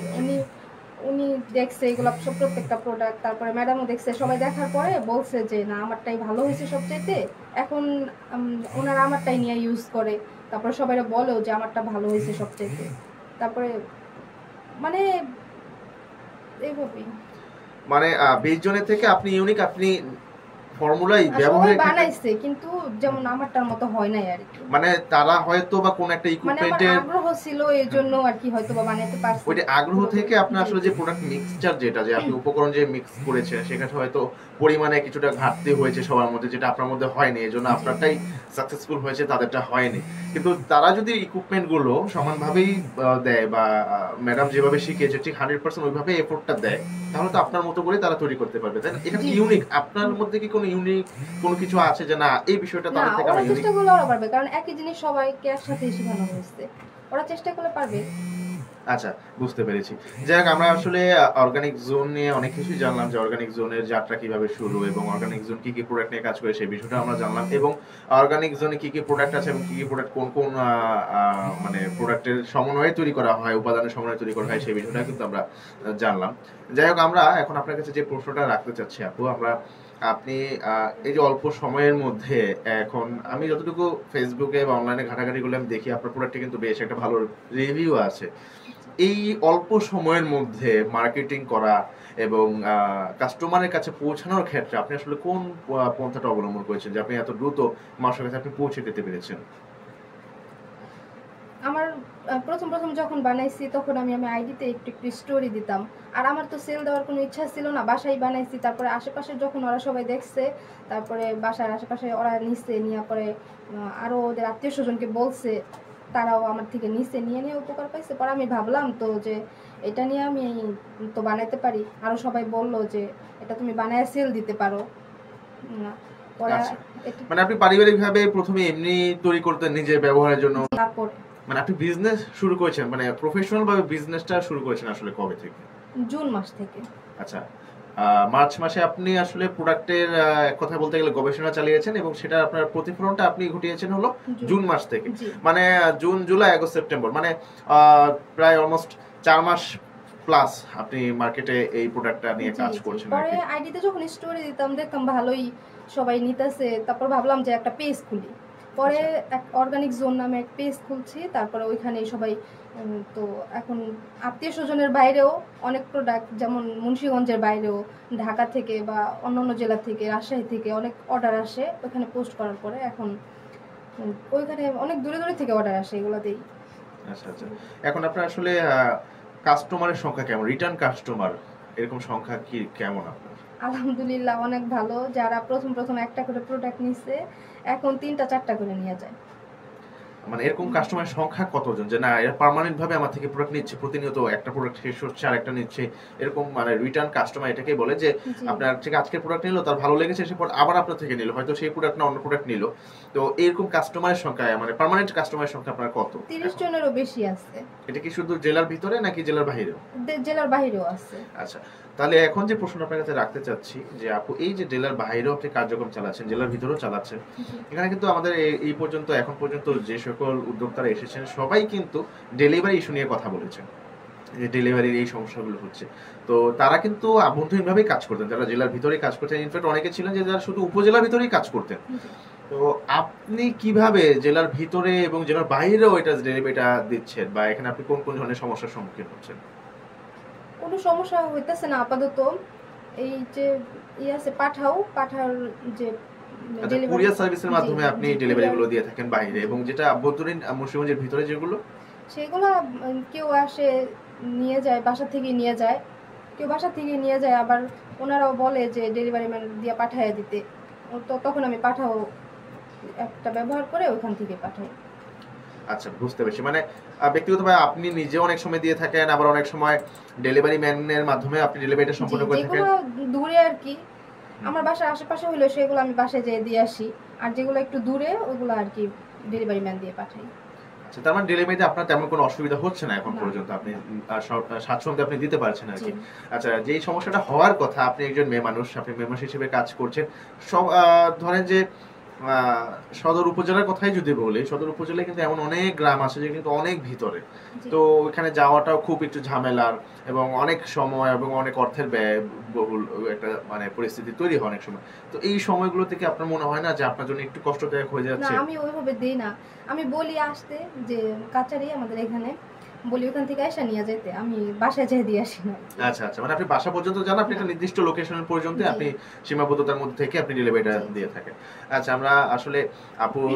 উনি দেখছে এগুলো সব, প্রত্যেকটা প্রোডাক্ট। তারপরে ম্যাডামও দেখছে, সবাই দেখার পরে বলছে যে না আমারটাই ভালো হয়েছে সবচাইতে। এখন ওনারা আমারটাই নিয়ে ইউজ করে, তারপরে সবাই বলেও যে আমারটা ভালো হয়েছে সবচাইতে। তারপরে মানে এইভাবেই মানে 20 জনের থেকে আপনি ইউনিক, আপনি ফর্মুলাই সবাই ব্যবহারের ক্ষেত্রে বানাইছে, কিন্তু যেমন আমারটার মতো হয় নাই আর কি। মানে তারা হয়তো বা কোন একটা মানে আমার ইকুইপমেন্টের আগ্রহ ছিল এই জন্য আর কি, হয়তো বা বানাইতে পারছি। ওইটা আগ্রহ থেকে আপনার আসলে যে প্রোডাক্ট মিক্সচার, যেটা যে আপনি উপকরণ যে মিক্স করেছেন সেখানে হয়তো পরিমাণে কিছুটা ঘাটতি হয়েছে সবার মধ্যে, যেটা আপনার মধ্যে হয়নি, এই জন্য আপনারটাই সাকসেসফুল হয়েছে, তাদেরটা হয়নি। কিন্তু তারা যদি ইকুইপমেন্ট গুলো সমানভাবেই দেয়, বা ম্যাডাম যেভাবে শিখিয়েছে ঠিক 100% ওইভাবে এফোর্টটা দেয়, তাহলে তো আপনার মতো করে তারা তৈরি করতে পারবে, তাই না? এটা কি ইউনিক? আপনার মধ্যে কি কোনো ইউনিক কোনো কিছু আছে যে না এই বিষয়টা না, তাদের থেকে ওরা আমি ইউনিক? চেষ্টা করলে ওরা পারবে, কারণ একই জিনিস সবাইকে একসাথে শেখানো হয়েছে, ওরা চেষ্টা করলে পারবে। আচ্ছা, বুঝতে পেরেছি। যাই হোক, আমরা আসলে অর্গানিক জোন নিয়ে অনেক কিছুই জানলাম, যে অর্গানিক জোনের যাত্রা কিভাবে শুরু, এবং অর্গানিক জোন কি কি প্রোডাক্ট নিয়ে কাজ করে সেই বিষয়টা আমরা জানলাম, এবং অর্গানিক জোনে কি কি প্রোডাক্ট আছে এবং কি কি প্রোডাক্ট কোন কোন মানে প্রোডাক্টের সমন্বয়ে তৈরি করা হয়, উপাদানের সমন্বয়ে তৈরি করা হয়, সেই বিষয়টা কিন্তু আমরা জানলাম। যাই হোক, আমরা এখন আপনার কাছে যে প্রশ্নটা রাখতে চাচ্ছি আপু, আপনি এই যে অল্প সময়ের মধ্যে, এখন আমি যতটুকু ফেসবুকে বা অনলাইনে ঘাটাঘাটি করলে আমি দেখি আপনার প্রোডাক্টে কিন্তু বেশ একটা ভালো রিভিউ আছে। এই অল্প সময়ের মধ্যে মার্কেটিং করা এবং কাস্টমারের কাছে পৌঁছানোর ক্ষেত্রে আপনি আসলে কোন পন্থাটা অবলম্বন করেছেন যে আপনি এত দ্রুত মানুষের কাছে আপনি পৌঁছে দিতে পেরেছেন? আমার প্রথম যখন বানাইছি তখন আমি আইডিতে একটু একটু স্টোরি দিতাম, আর আমার তো সেল দেওয়ার কোনো ইচ্ছা ছিল না, বাসায় বানাইছি। তারপরে আশেপাশে যখন ওরা সবাই দেখছে, তারপরে বাসার আশেপাশে ওরা নিচ্ছে, নিয়ে পরে আরও ওদের আত্মীয় স্বজনকে বলছে, তারাও আমার থেকে নিচে নিয়ে উপকার পাইছে। পরে আমি ভাবলাম তো যে এটা নিয়ে আমি তো বানাইতে পারি, আরও সবাই বললো যে এটা তুমি বানায় সেল দিতে পারো। পরে আচ্ছা, মানে আপনি পারিবারিকভাবে প্রথমে এমনি তৈরি করতেন নিজের ব্যবহারের জন্য, তারপরে মানে আপনি বিজনেস শুরু করেছেন, মানে প্রফেশনাল ভাবে বিজনেসটা শুরু করেছেন আসলে কবে থেকে? জুন মাস থেকে। আচ্ছা, মার্চ মাসে আপনি আসলে প্রোডাক্টের এক কথা বলতে গেলে গবেষণা চালিয়েছেন, এবং সেটা আপনার প্রতিফলনটা আপনি ঘটিয়েছেন হলো জুন মাস থেকে। মানে জুন, জুলাই, আগস্ট, সেপ্টেম্বর, মানে প্রায় অলমোস্ট 4 মাস প্লাস আপনি মার্কেটে এই প্রোডাক্টটা নিয়ে কাজ করছেন। পরে আইডিতে যখন স্টোরি দিতাম দেখতাম ভালোই সবাই নিতেছে, তারপর ভাবলাম যে একটা পেজ খুলি। পরে এক অর্গানিক জোন নামে এক পেজ খুলছি, তারপরে ওইখানে সবাই তো এখন আত্মীয় স্বজনের বাইরেও অনেক প্রোডাক্ট, যেমন মুন্সিগঞ্জের বাইরেও, ঢাকা থেকে বা অন্যান্য জেলা থেকে, রাজশাহী থেকে অনেক অর্ডার আসে ওইখানে পোস্ট করার পরে। এখন ওইখানে অনেক দূরে দূরে থেকে অর্ডার আসে, এগুলো দেই। আচ্ছা আচ্ছা, এখন আপনার আসলে কাস্টমারের সংখ্যা কেমন, রিটার্ন কাস্টমার এরকম সংখ্যা কি কেমন আপনার? আলহামদুলিল্লাহ অনেক ভালো। যারা প্রথম একটা করে প্রোডাক্ট নিছে, এখন 3টা 4টা করে নিয়ে যায়। মানে এরকম কাস্টমারের সংখ্যা কতজন, যে না এরা পার্মানেন্ট ভাবে আমার থেকে প্রোডাক্ট নিচ্ছে, প্রতিনিয়ত একটা প্রোডাক্ট শেষ হচ্ছে আর একটা নিচ্ছে, এরকম মানে রিটার্ন কাস্টমার এটাকেই বলে, যে আপনার থেকে আজকে প্রোডাক্ট নিলো, তার ভালো লেগেছে, সে পর আবার আপনার থেকে নিল, হয়তো সেই প্রোডাক্ট না অন্য প্রোডাক্ট নিল। তো এরকম কাস্টমারের সংখ্যা, মানে পার্মানেন্ট কাস্টমারের সংখ্যা আপনার কত? 30 জনেরও বেশি আছে। এটা কি শুধু জেলার ভিতরে নাকি জেলার বাইরেও? জেলার বাইরেও আছে। আচ্ছা, তাহলে এখন যে প্রশ্ন আপনার কাছে রাখতে চাচ্ছি, যে আপু এই যে জেলার বাইরেও আপনি কার্যক্রম চালাচ্ছেন, জেলার ভিতরেও চালাচ্ছেন, এখানে কিন্তু আমাদের এই পর্যন্ত এখন পর্যন্ত যে সকল উদ্যোক্তারা এসেছেন সবাই কিন্তু ডেলিভারি ইস্যু নিয়ে কথা বলেছেন। যে ডেলিভারির এই সমস্যাগুলো হচ্ছে, তো তারা কিন্তু আভ্যন্তরীণভাবেই কাজ করতেন, যারা জেলার ভিতরেই কাজ করতেন। ইনফ্যাক্ট অনেকে ছিলেন যে যারা শুধু উপজেলার ভিতরেই কাজ করতেন। তো আপনি কিভাবে জেলার ভিতরে এবং জেলার বাইরেও এটা ডেলিভারিটা দিচ্ছেন, বা এখানে আপনি কোন কোন ধরনের সমস্যার সম্মুখীন হচ্ছেন? কোনো সমস্যা হইতেছে না আপাতত। এই যে আছে পাঠার যে কুরিয়ার সার্ভিসের মাধ্যমে আপনি ডেলিভারি গুলো দিয়ে থাকেন বাইরে, এবং যেটা আভ্যন্তরীণ মুন্সিগঞ্জের ভিতরে যেগুলো, সেগুলো কেউ আসে নিয়ে যায়, বাসা থেকে নিয়ে যায়, কেউ বাসা থেকে নিয়ে যায়, আবার ওনারাও বলে যে ডেলিভারি ম্যান দিয়ে পাঠিয়ে দিতে, তো তখন আমি পাঠাও একটা ব্যবহার করে ওখান থেকে পাঠাই। আচ্ছা, বুঝতে পেরেছি। মানে ব্যক্তিগতভাবে আপনি নিজে অনেক সময় দিয়ে থাকেন, আবার অনেক সময় ডেলিভারি ম্যানের মাধ্যমে আপনি ডেলিভারিটা সম্পন্ন করে থাকেন। যেগুলো দূরে আর কি আমার বাসার আশেপাশে হইলো সেগুলো আমি বাসায় যেয়ে দিয়ে আসি, আর যেগুলো একটু দূরে ওগুলো আর কি ডেলিভারি ম্যান দিয়ে পাঠাই। আচ্ছা, তার মানে ডেলিভারিতে আপনার তেমন কোনো অসুবিধা হচ্ছে না এখন পর্যন্ত, আপনি স্বাচ্ছন্দ্যে আপনি দিতে পারছেন আর কি। আচ্ছা, যেই সমস্যাটা হওয়ার কথা, আপনি একজন মেয়ে মানুষ, আপনি মেয়ে মানুষ হিসেবে কাজ করছেন, সব ধরেন যে সদর উপজেলার কথাই যদি বলি, সদর উপজেলায় কিন্তু এমন অনেক গ্রাম আছে যে কিন্তু অনেক ভিতরে, তো ওখানে যাওয়াটাও খুব একটু ঝামেলার এবং অনেক সময় এবং অনেক অর্থের ব্যয়বহুল একটা মানে পরিস্থিতি তৈরি হয় অনেক সময়। তো এই সময়গুলো থেকে আপনার মনে হয় না যে আপনার জন্য একটু কষ্টদায়ক হয়ে যাচ্ছে? না, আমি ওইভাবে দেই না। আমি বলি আসতে যে কাচারি আমাদের এখানে, বলি ওখান থেকে এসে নিয়ে যেতে, আমি বাসায় যেয়ে দিয়ে আসি না। আচ্ছা আচ্ছা, মানে আপনি বাসা পর্যন্ত যান, আপনি একটা নির্দিষ্ট লোকেশন পর্যন্ত আপনি সীমাবদ্ধতার মধ্যে থেকে আপনি ডেলিভারিটা দিয়ে থাকেন। আচ্ছা, আমরা আসলে আপুর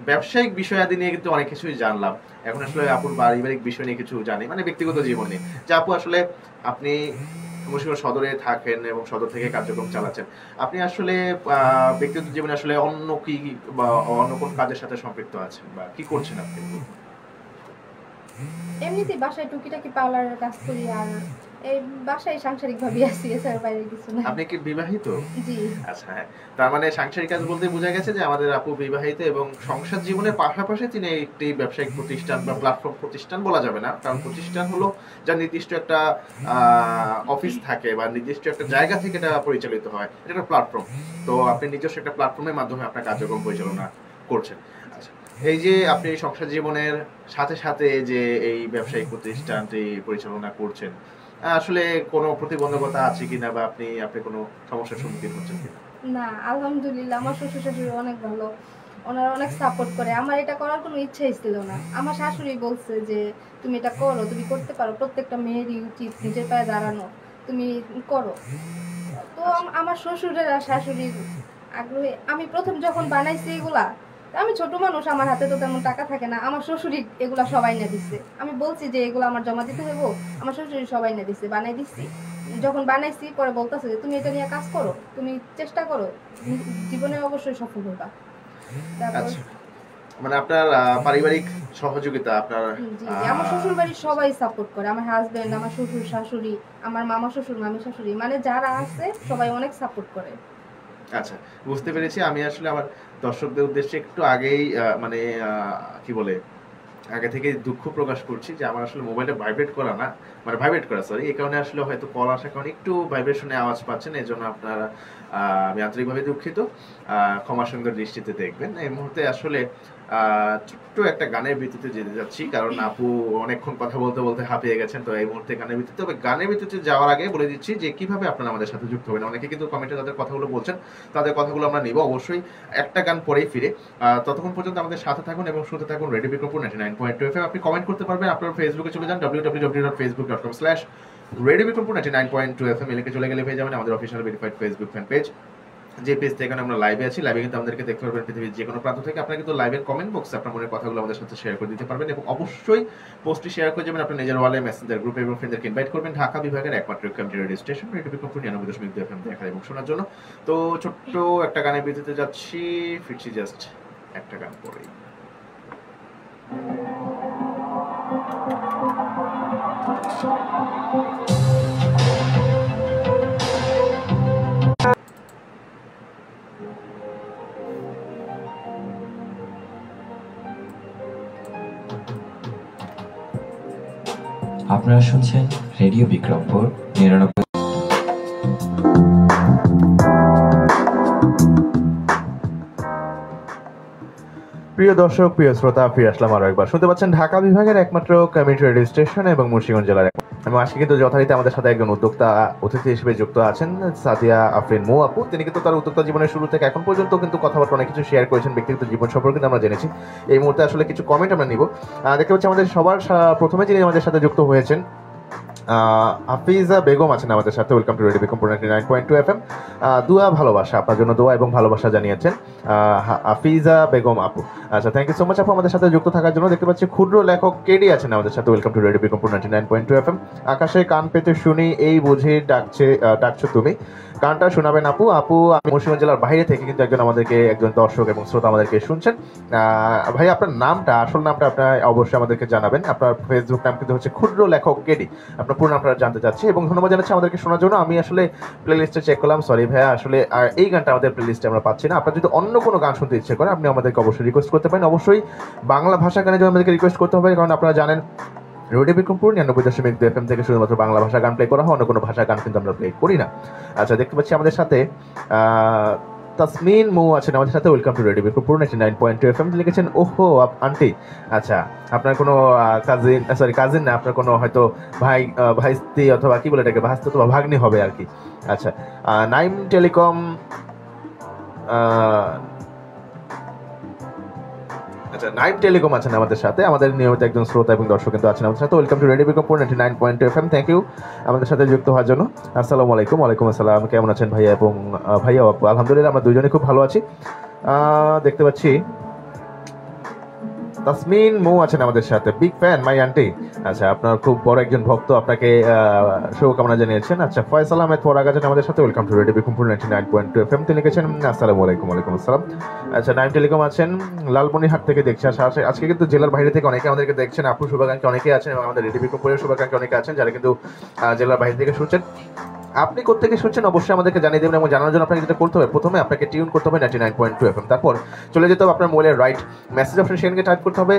ব্যবসায়িক বিষয়াদি নিয়ে কিন্তু অনেক কিছুই জানলাম। এখন আসলে আপুর পারিবারিক বিষয় নিয়ে কিছু জানি, মানে ব্যক্তিগত জীবন নিয়ে, যে আপু আসলে আপনি মুন্সিগঞ্জ সদরে থাকেন এবং সদর থেকে কার্যক্রম চালাচ্ছেন। আপনি আসলে ব্যক্তিগত জীবনে আসলে অন্য কি বা অন্য কোন কাজের সাথে সম্পৃক্ত আছেন বা কি করছেন আপনি? এমনিতেই বাসায় টুকিটাকি পার্লারের কাজ করি, আর এই বাসায় সাংসারিক ভাবে আছি, এছাড়া বাইরে কিছু না। আপনি কি বিবাহিত? জি। আচ্ছা, হ্যাঁ, তার মানে সাংসারিক কাজ বলতে বোঝা গেছে যে আমাদের আপু বিবাহিত এবং সংসার জীবনের পাশাপাশি তিনি একটি ব্যবসায়িক প্রতিষ্ঠান বা প্ল্যাটফর্ম, প্রতিষ্ঠান বলা যাবে না, কারণ প্রতিষ্ঠান হলো যার নির্দিষ্ট একটা অফিস থাকে বা নির্দিষ্ট একটা জায়গা থেকে এটা পরিচালিত হয়, এটা একটা প্ল্যাটফর্ম। তো আপনি নিজস্ব একটা প্ল্যাটফর্মের মাধ্যমে আপনার কার্যক্রম পরিচালনা করছেন। আচ্ছা, এই যে আপনি সংসার জীবনের সাথে সাথে যে এই ব্যবসায়িক প্রতিষ্ঠানটি পরিচালনা করছেন, আসলে কোনো প্রতিবন্ধকতা আছে কিনা, বা আপনি কোনো সমস্যার সম্মুখীন হচ্ছেন কিনা? না, আলহামদুলিল্লাহ আমার শ্বশুর শাশুড়ি অনেক ভালো, ওনারা অনেক সাপোর্ট করে। আমার এটা করার কোনো ইচ্ছাই ছিল না, আমার শাশুড়ি বলছে যে তুমি এটা করো, তুমি করতে পারো, প্রত্যেকটা মেয়েরই উচিত নিজের পায়ে দাঁড়ানো, তুমি করো। তো আমার শ্বশুরের আর শাশুড়ির আগ্রহে আমি প্রথম যখন বানাইছি এগুলা, আমি ছোট মানুষ, আমার হাতে তো তেমন টাকা থাকে না, আমার শ্বশুরি এগুলা সবাই না দিচ্ছে। আমি বলছি যে এগুলো আমার জমা দিতে হইব, আমার শ্বশুরি সবাই না দিচ্ছে, বানাই দিচ্ছি। যখন বানাইছি পরে বলতেছে যে তুমি এটা নিয়ে কাজ করো, তুমি চেষ্টা করো, জীবনে অবশ্যই সফল হবা। আচ্ছা, মানে আপনার পারিবারিক সহযোগিতা, আপনার আমার শ্বশুর বাড়ির সবাই সাপোর্ট করে, আমার হাজবেন্ড, আমার শ্বশুর শাশুড়ি, আমার মামা শ্বশুর, মামি শাশুড়ি, মানে যারা আছে সবাই অনেক সাপোর্ট করে। আচ্ছা, বুঝতে পেরেছি। আমি আসলে আমার দর্শকদের উদ্দেশ্যে একটু আগেই মানে কি বলে আগে থেকে দুঃখ প্রকাশ করছি যে আমার আসলে মোবাইলটা ভাইব্রেট করা না, মানে ভাইব্রেট করা সরি, এই কারণে আসলে হয়তো কল আসার কারণে একটু ভাইব্রেশনে আওয়াজ পাচ্ছেন, এই জন্য আপনারা আমি আন্তরিকভাবে দুঃখিত, ক্ষমা সুন্দর দৃষ্টিতে দেখবেন। এই মুহূর্তে আসলে ছোট্ট একটা গানের ভিত্তিতে যেতে যাচ্ছি, কারণ আপু অনেকক্ষণ কথা বলতে বলতে হাঁপিয়ে গেছেন। তো এই মুহূর্তে গানের ভিত্তিতে, তবে গানের ভিত্তিতে যাওয়ার আগে বলে দিচ্ছি যে কিভাবে আপনারা আমাদের সাথে যুক্ত হবেন। অনেকে কিন্তু কমেন্টে তাদের কথাগুলো বলছেন, তাদের কথাগুলো আমরা নিব অবশ্যই একটা গান পরেই ফিরে। ততক্ষণ পর্যন্ত আমাদের সাথে থাকুন এবং শুনতে থাকুন রেডিও বিক্রমপুর 99.2 FM। আপনি কমেন্ট করতে পারবেন, আপনার ফেসবুকে চলে যান www.facebook.com/রেডিও বিক্রমপুর 99.2 FM, লিখে চলে গেলে পেয়ে যাবেন আমাদের official verified Facebook fan page, যে পেজ থেকে আমরা লাইভে আছি। লাইভে কিন্তু আমাদেরকে দেখতে পারবেন পৃথিবীর যে কোনো প্রান্ত থেকে। আপনারা কিন্তু লাইভের কমেন্ট বক্সে আপনার মনের কথাগুলো আমাদের সাথে শেয়ার করে দিতে পারবেন, এবং অবশ্যই পোস্টটি শেয়ার করে যাবেন আপনার নিজের ওয়ালে, মেসেঞ্জার গ্রুপে, এবং ফ্রেন্ডদেরকে ইনভাইট করবেন ঢাকা বিভাগের একমাত্র community radio station radio Bikrampur 99.2 FM দেখার এবং শোনার জন্য। তো ছোট্ট একটা গানের বিরতিতে যাচ্ছি, ফিরছি জাস্ট একটা গান পরেই। আপনারা শুনছেন রেডিও বিক্রমপুর 99। প্রিয় দর্শক, প্রিয় শ্রোতা, ফিরে আসলাম আরো একবার। শুনতে পাচ্ছেন ঢাকা বিভাগের একমাত্র কমিউনিটি রেডিও স্টেশন এবং মুন্সিগঞ্জ জেলার এবং আজকে কিন্তু যথারীতি আমাদের সাথে একজন উদ্যোক্তা অতিথি হিসেবে যুক্ত আছেন, সাদিয়া আফরিন মৌ আপু। তিনি কিন্তু তার উদ্যোক্তা জীবনের শুরু থেকে এখন পর্যন্ত কিন্তু কথাবার্তা অনেক কিছু শেয়ার করেছেন, ব্যক্তিগত জীবন সম্পর্কে কিন্তু আমরা জেনেছি। এই মুহূর্তে আসলে কিছু কমেন্ট আমরা নিব। দেখতে পাচ্ছি আমাদের সবার প্রথমে যিনি আমাদের সাথে যুক্ত হয়েছেন হাফিজা বেগম আছেন আমাদের সাথে। Welcome to radio Bikrampur 99.2 FM। দোয়া ভালোবাসা, আপনার জন্য দোয়া এবং ভালোবাসা জানিয়েছেন হাফিজা বেগম আপু। আচ্ছা, থ্যাংক ইউ সো মাচ আপু আমাদের সাথে যুক্ত থাকার জন্য। দেখতে পাচ্ছি ক্ষুদ্র লেখক কেডি আছেন আমাদের সাথে। Welcome to radio Bikrampur 99.2 FM। আকাশে কান পেতে শুনি এই বুঝি ডাকছো তুমি, গানটা শোনাবেন আপু। আপু মুন্সিগঞ্জ জেলার বাইরে থেকে কিন্তু একজন দর্শক এবং শ্রোতা আমাদেরকে শুনছেন। ভাই, আপনার নামটা, আসল নামটা আপনার অবশ্যই আমাদেরকে জানাবেন। আপনার ফেসবুক নাম কিন্তু হচ্ছে ক্ষুদ্র লেখক কেডি। আপনার পুরো নামটা জানতে চাচ্ছি এবং ধন্যবাদ জানাচ্ছি আমাদেরকে শোনার জন্য। আমি আসলে প্লে লিস্টে চেক করলাম, সরি ভাইয়া, আসলে এই গানটা আমাদের প্লে লিস্টে আমরা পাচ্ছি না। আপনার যদি অন্য কোনো গান শুনতে ইচ্ছে করে আপনি আমাদেরকে অবশ্যই রিকোয়েস্ট করতে পারেন। অবশ্যই বাংলা ভাষা গানে যদি আমাদেরকে রিকোয়েস্ট করতে হবে, কারণ আপনারা জানেন রেডিও বিক্রমপুর 99.2 FM থেকে শুধুমাত্র বাংলা ভাষা গান প্লে করা হয়, অন্য কোনো ভাষা গান কিন্তু আমরা প্লে করি না। আচ্ছা, দেখতে পাচ্ছি আমাদের সাথে তাসমিন মৌ আছেন আমাদের সাথে। Welcome to radio Bikrampur 99.2 FM। লিখেছেন ওহো আন্টি। আচ্ছা, আপনার কোনো কাজিন না, আপনার কোনো হয়তো ভাইস্তি অথবা কি বলে এটাকে, ভাস্তি অথবা ভাগ্নি হবে আর কি। আচ্ছা, নাইম টেলিকম নাইম টেলিকম আছেন আমাদের সাথে, আমাদের নিয়মিত একজন শ্রোতা এবং দর্শক কিন্তু আছেন আমাদের সাথে। Welcome to radio Bikrampur 99.2 FM। Thank you আমাদের সাথে যুক্ত হওয়ার জন্য। আসসালামু আলাইকুম। ওয়ালাইকুম আসসালাম। কেমন আছেন ভাইয়া এবং ভাইয়া আপু? আলহামদুলিল্লাহ, আমরা দুজনে খুব ভালো আছি। দেখতে পাচ্ছি তাসমিন মৌ আছেন আমাদের সাথে। বিগ ফ্যান মাই আন্টি। আচ্ছা, আপনার খুব বড় একজন ভক্ত, আপনাকে শুভকামনা জানিয়েছেন। আচ্ছা, ফয়সাল আহমেদ ফরাগ আছেন আমাদের সাথে। Welcome to radio Bikrampur 99.2 FM। তিনি লিখেছেন আসসালামু আলাইকুম। ওয়ালাইকুম আসসালাম। আচ্ছা, নাইম টেলিকম আছেন লালমনিরহাট থেকে দেখছে। আজকে কিন্তু জেলার বাইরে থেকে অনেকে আমাদেরকে দেখছেন। আপু শুভাকাঙ্ক্ষী অনেকে আছেন এবং আমাদের রেডিও বিক্রমপুরের শুভাকাঙ্ক্ষী অনেকে আছেন যারা কিন্তু জেলার বাইরে থেকে শুনছেন। আপনি কোথেকে শুনছেন অবশ্যই আমাদেরকে জানিয়ে দেবেন এবং জানানোর জন্য আপনাকে যেটা করতে হবে, প্রথমে আপনাকে টিউন করতে হবে 99.2 FM। তারপর চলে যেতে হবে আপনার মোবাইলের রাইট মেসেজ অপশন, সেখানে টাইপ করতে হবে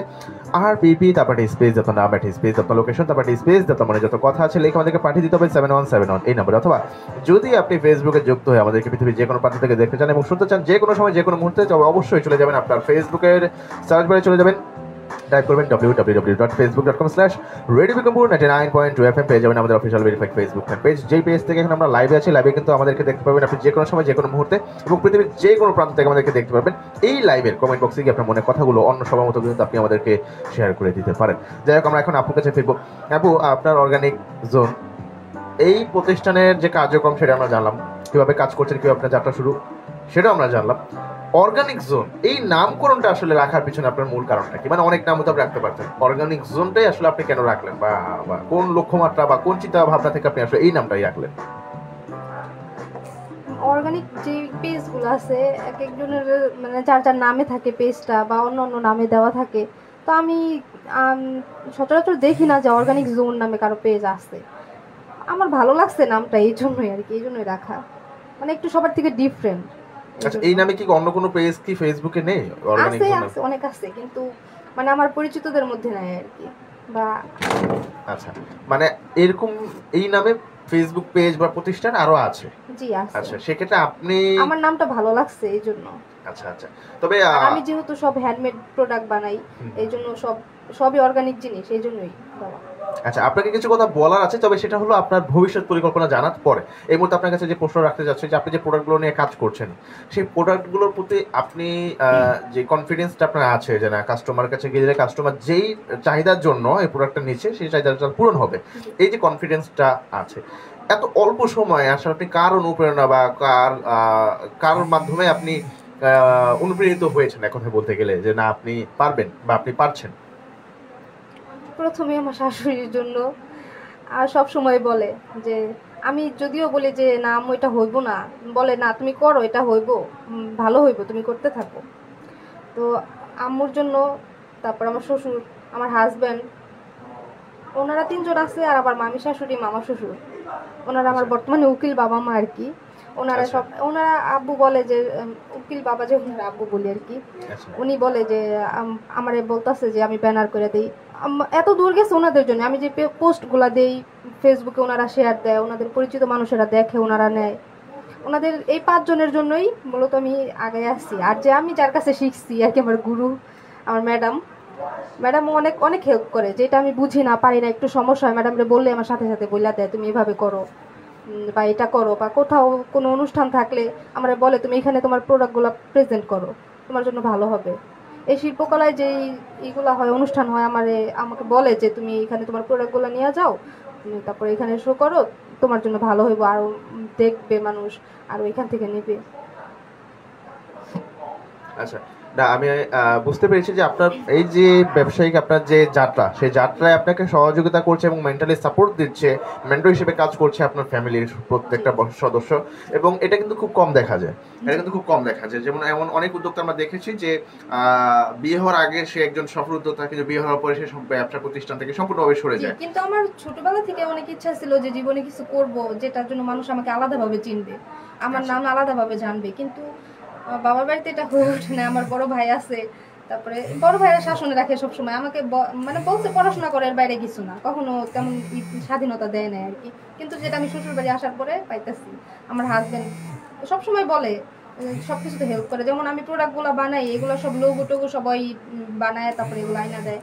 RPP, তারপর স্পেস, যত নাম একটা স্পেস, আপনার লোকেশন, তারপর স্পেস, যত মানে যত কথা আছে লিখে আমাদেরকে পাঠিয়ে দিতে হবে 7171 এই নম্বরে। অথবা যদি আপনি ফেসবুকে যুক্ত হয়ে আমাদেরকে পৃথিবীর যে কোনো প্রান্ত থেকে দেখতে চান এবং শুনতে চান যে কোনো সময় যে কোনো মুহূর্তে, তবে অবশ্যই চলে যাবেন আপনার ফেসবুকের সার্চ বারে, চলে যাবেন, টাইপ করবেন www.facebook.com/রেডিও বিক্রমপুর 99.2 FM। পেয়ে যাবেন আমাদের অফিসিয়াল ভেরিফাইড ফেসবুক পেজ। যেই পেজ থেকে এখন আমরা লাইভে আছি, লাইভে কিন্তু আমাদেরকে দেখতে পাবেন আপনি যে কোনো সময় যে কোনো মুহূর্তে এবং পৃথিবীর যে কোনো প্রান্ত থেকে আমাদেরকে দেখতে পারবেন। এই লাইভের কমেন্ট বক্সে গিয়ে আপনার মনে কথাগুলো অন্য সবার মতো কিন্তু আপনি আমাদেরকে শেয়ার করে দিতে পারেন। যাই হোক, আমরা এখন আপুর কাছে ফিরবো। আপু, আপনার অর্গানিক জোন এই প্রতিষ্ঠানের যে কার্যক্রম সেটা আমরা জানলাম, কীভাবে কাজ করছেন, কীভাবে আপনার যাত্রা শুরু সেটাও আমরা জানলাম। অর্গানিক জোন এই নামকরণটা আসলে রাখার পিছনে আপনার মূল কারণটা কি? মানে অনেক নাম তো আপনি রাখতে পারতেন, অর্গানিক জোনটাই আসলে আপনি কেন রাখলেন, বা কোন লক্ষ্যমাত্রা বা কোন চিন্তা ভাবনা থেকে আপনি আসলে এই নামটাই রাখলেন? অর্গানিক যে পেজগুলো আছে, এক একজনের মানে যার যার নামে থাকে পেজটা, বা অন্য অন্য নামে দেওয়া থাকে। তো আমি সচরাচর দেখি না যে অর্গানিক জোন নামে কারো পেজ আছে। আমার ভালো লাগছে নামটা, এই জন্যই আর কি, এই জন্যই রাখা, মানে একটু সবার থেকে ডিফারেন্ট। আচ্ছা, এই নামে কি অন্য কোনো পেজ কি ফেসবুকে নেই? অর্গানিক জোন আছে, অনেক আছে, কিন্তু মানে আমার পরিচিতদের মধ্যে নাই আর কি। বা আচ্ছা, মানে এরকম এই নামে ফেসবুক পেজ বা প্রতিষ্ঠান আরো আছে? জি আছে। আচ্ছা, সেক্ষেত্রে আপনি, আমার নামটা ভালো লাগছে এই জন্য। আচ্ছা আচ্ছা, তবে আমি যেহেতু সব হ্যান্ডমেড প্রোডাক্ট বানাই, এই জন্য সবই অর্গানিক জিনিস, এই জন্যই দেওয়া। আচ্ছা, আপনাকে কিছু কথা বলার আছে, তবে সেটা হলো আপনার ভবিষ্যৎ পরিকল্পনা জানার পরে। এই মুহূর্তে আপনার কাছে যে প্রশ্ন রাখতে যাচ্ছে, যে আপনি যে প্রোডাক্টগুলো নিয়ে কাজ করছেন, সেই প্রোডাক্টগুলোর প্রতি আপনি যে কনফিডেন্সটা আপনার আছে যে না, কাস্টমার কাছে গেলে কাস্টমার যেই চাহিদার জন্য এই প্রোডাক্টটা নিচ্ছে সেই চাহিদাটা পূরণ হবে, এই যে কনফিডেন্সটা আছে, এত অল্প সময়ে আসলে আপনি কার অনুপ্রেরণা বা কার মাধ্যমে আপনি অনুপ্রেরিত হয়েছেন এখন বলতে গেলে যে না আপনি পারবেন বা আপনি পারছেন? প্রথমে আমার শাশুড়ির জন্য। আর সব সময় বলে যে, আমি যদিও বলি যে না আম্মু এটা হইব না, বলে না তুমি করো, এটা হইব, ভালো হইব, তুমি করতে থাকো। তো আম্মুর জন্য, তারপর আমার শ্বশুর, আমার হাজব্যান্ড, ওনারা তিনজন আছে, আর আবার মামি শাশুড়ি, মামা শ্বশুর, ওনারা আমার বর্তমানে উকিল বাবা মা আর কি। ওনারা সব, ওনারা আব্বু বলে যে, উকিল বাবা যে ওনারা আব্বু বলি আর কি, উনি বলে যে আমারে বলতেছে যে আমি ব্যানার করে দিই। এত দূর গেছে ওনাদের জন্য, আমি যে পোস্টগুলা দেই ফেসবুকে, ওনারা শেয়ার দেয়, ওনাদের পরিচিত মানুষেরা দেখে, ওনারা নেয়। ওনাদের এই 5 জনের জন্যই মূলত আমি আগে আসছি। আর যে আমি যার কাছে শিখছি আর কি, আমার গুরু, আমার ম্যাডাম অনেক অনেক হেল্প করে, যেটা আমি বুঝি না পারি না একটু সমস্যা হয় ম্যাডামরে বললে আমার সাথে সাথে বইলা দেয় তুমি এভাবে করো, বা এটা করো, বা কোথাও কোনো অনুষ্ঠান থাকলে আমরা বলে তুমি এখানে তোমার প্রোডাক্টগুলো প্রেজেন্ট করো, তোমার জন্য ভালো হবে। এই শিল্পকলায় যেই এইগুলো হয়, অনুষ্ঠান হয়, আমাকে বলে যে তুমি এখানে তোমার প্রোডাক্টগুলো নিয়ে যাও, তুমি তারপরে এখানে শো করো, তোমার জন্য ভালো হইব, আরও দেখবে মানুষ, আরও এখান থেকে নেবে। আচ্ছা, না আমি বুঝতে পেরেছি যে আপনার এই যে ব্যবসায়িক আপনার যে যাত্রা, সেই যাত্রায় আপনাকে সহযোগিতা করছে এবং মেন্টালি সাপোর্ট দিচ্ছে, মেন্টর হিসেবে কাজ করছে আপনার ফ্যামিলির প্রত্যেকটা সদস্য, এবং এটা কিন্তু খুব কম দেখা যায়। এটা কিন্তু খুব কম দেখা যায়। যেমন এমন অনেক উদ্যোক্তা আমরা দেখেছি যে বিয়ে হওয়ার আগে সে একজন সফল উদ্যোক্তা, কিন্তু বিয়ে হওয়ার পরে সে ব্যবসা প্রতিষ্ঠান থেকে সম্পূর্ণভাবে সরে যায়। কিন্তু আমার ছোটবেলা থেকে অনেক ইচ্ছা ছিল যে জীবনে কিছু করব, যেটার জন্য মানুষ আমাকে আলাদাভাবে চিনবে, আমার নাম আলাদাভাবে জানবে, কিন্তু বাবার বাড়িতে এটা হয়ে ওঠে না। আমার বড় ভাই আছে, তারপরে বড় ভাইয়েরা শাসনে রাখে সবসময় আমাকে, মানে বলছে পড়াশোনা করে, এর বাইরে কিছু না, কখনো তেমন স্বাধীনতা দেয় না আর কি। কিন্তু যেটা আমি শ্বশুর বাড়ি আসার পরে পাইতেছি, আমার হাজবেন্ড সবসময় বলে, সবকিছুতে হেল্প করে। যেমন আমি প্রোডাক্টগুলো বানাই, এগুলো সব লোগো টোগো সবাই বানায়, তারপরে এগুলো আইনা দেয়।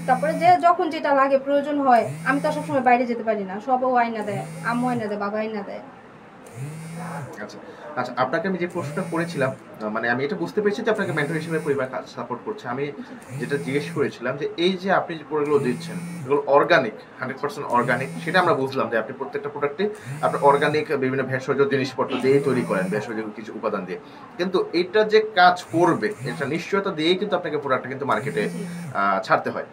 তারপরে যে যখন যেটা লাগে প্রয়োজন হয়, আমি তো সবসময় বাইরে যেতে পারি না, সবও আইনা দেয়, আম্মু আইনা দেয়, বাবা আইনা দেয়। আচ্ছা আচ্ছা, আপনাকে আমি যে প্রশ্নটা করেছিলাম, মানে আমি এটা বুঝতে পেরেছি যে আপনাকে মেন্টর হিসেবে পরিবার কাজ সাপোর্ট করছে। আমি যেটা জিজ্ঞেস করেছিলাম যে এই যে আপনি যে প্রোডাক্টগুলো দিচ্ছেন, এগুলো অর্গানিক, 100% অর্গানিক, সেটা আমরা বুঝলাম যে আপনি প্রত্যেকটা প্রোডাক্টে আপনার অর্গানিক বিভিন্ন ভেষজ জিনিসপত্র দিয়ে তৈরি করেন, ভেষজ কিছু উপাদান দিয়ে। কিন্তু এটা যে কাজ করবে, এটা নিশ্চয়তা দিয়েই কিন্তু আপনাকে প্রোডাক্টটা কিন্তু মার্কেটে ছাড়তে হয়।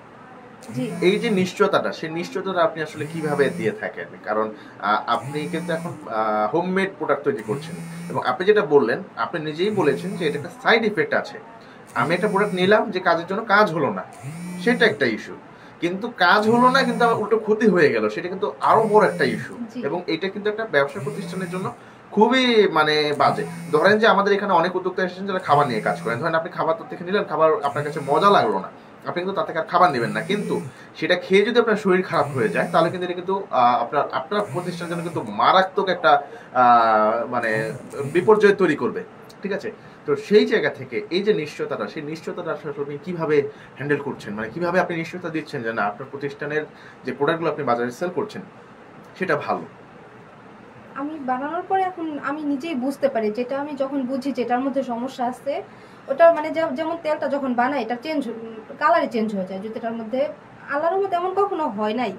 এই যে নিশ্চয়তাটা, সেই নিশ্চয়তাটা আপনি আসলে কিভাবে দিয়ে থাকেন? কারণ আপনি কিন্তু এখন হোমমেড প্রোডাক্ট তৈরি করছেন, এবং আপনি যেটা বললেন, আপনি নিজেই বলেছেন যে এটা একটা সাইড ইফেক্ট আছে। আমি একটা প্রোডাক্ট নিলাম যে কাজের জন্য, কাজ হলো না, সেটা একটা ইস্যু। কিন্তু কাজ হলো না, কিন্তু আমার উল্টো ক্ষতি হয়ে গেল, সেটা কিন্তু আরো বড় একটা ইস্যু। এবং এটা কিন্তু একটা ব্যবসা প্রতিষ্ঠানের জন্য খুবই মানে বাজে। ধরেন যে আমাদের এখানে অনেক উদ্যোক্তা এসেছেন যারা খাবার নিয়ে কাজ করেন। ধরেন আপনি খাবার তো থেকে নিলেন, খাবার আপনার কাছে মজা লাগলো না, আপনি কিন্তু তার থেকে আর খাবার নেবেন না। কিন্তু সেটা খেয়ে যদি আপনার শরীর খারাপ হয়ে যায়, তাহলে কিন্তু এটা কিন্তু আপনার আপনার প্রতিষ্ঠানের জন্য কিন্তু মারাত্মক একটা মানে বিপর্যয় তৈরি করবে। ঠিক আছে? তো সেই জায়গা থেকে এই যে নিশ্চয়তাটা, সেই নিশ্চয়তাটা আসলে আপনি কিভাবে হ্যান্ডেল করছেন? মানে কিভাবে আপনি নিশ্চয়তা দিচ্ছেন যে না, আপনার প্রতিষ্ঠানের যে প্রোডাক্টগুলো আপনি বাজারে সেল করছেন সেটা ভালো? আমি বানানোর পরে এখন আমি নিজেই বুঝতে পারি, যেটা আমি যখন বুঝি যেটার মধ্যে সমস্যা আছে, ওটা মানে যেমন তেলটা যখন বানাই, এটা কালারই চেঞ্জ হয়ে যায়। যদি এটার মধ্যে আল্লাহর মধ্যে এমন কখনো হয় নাই,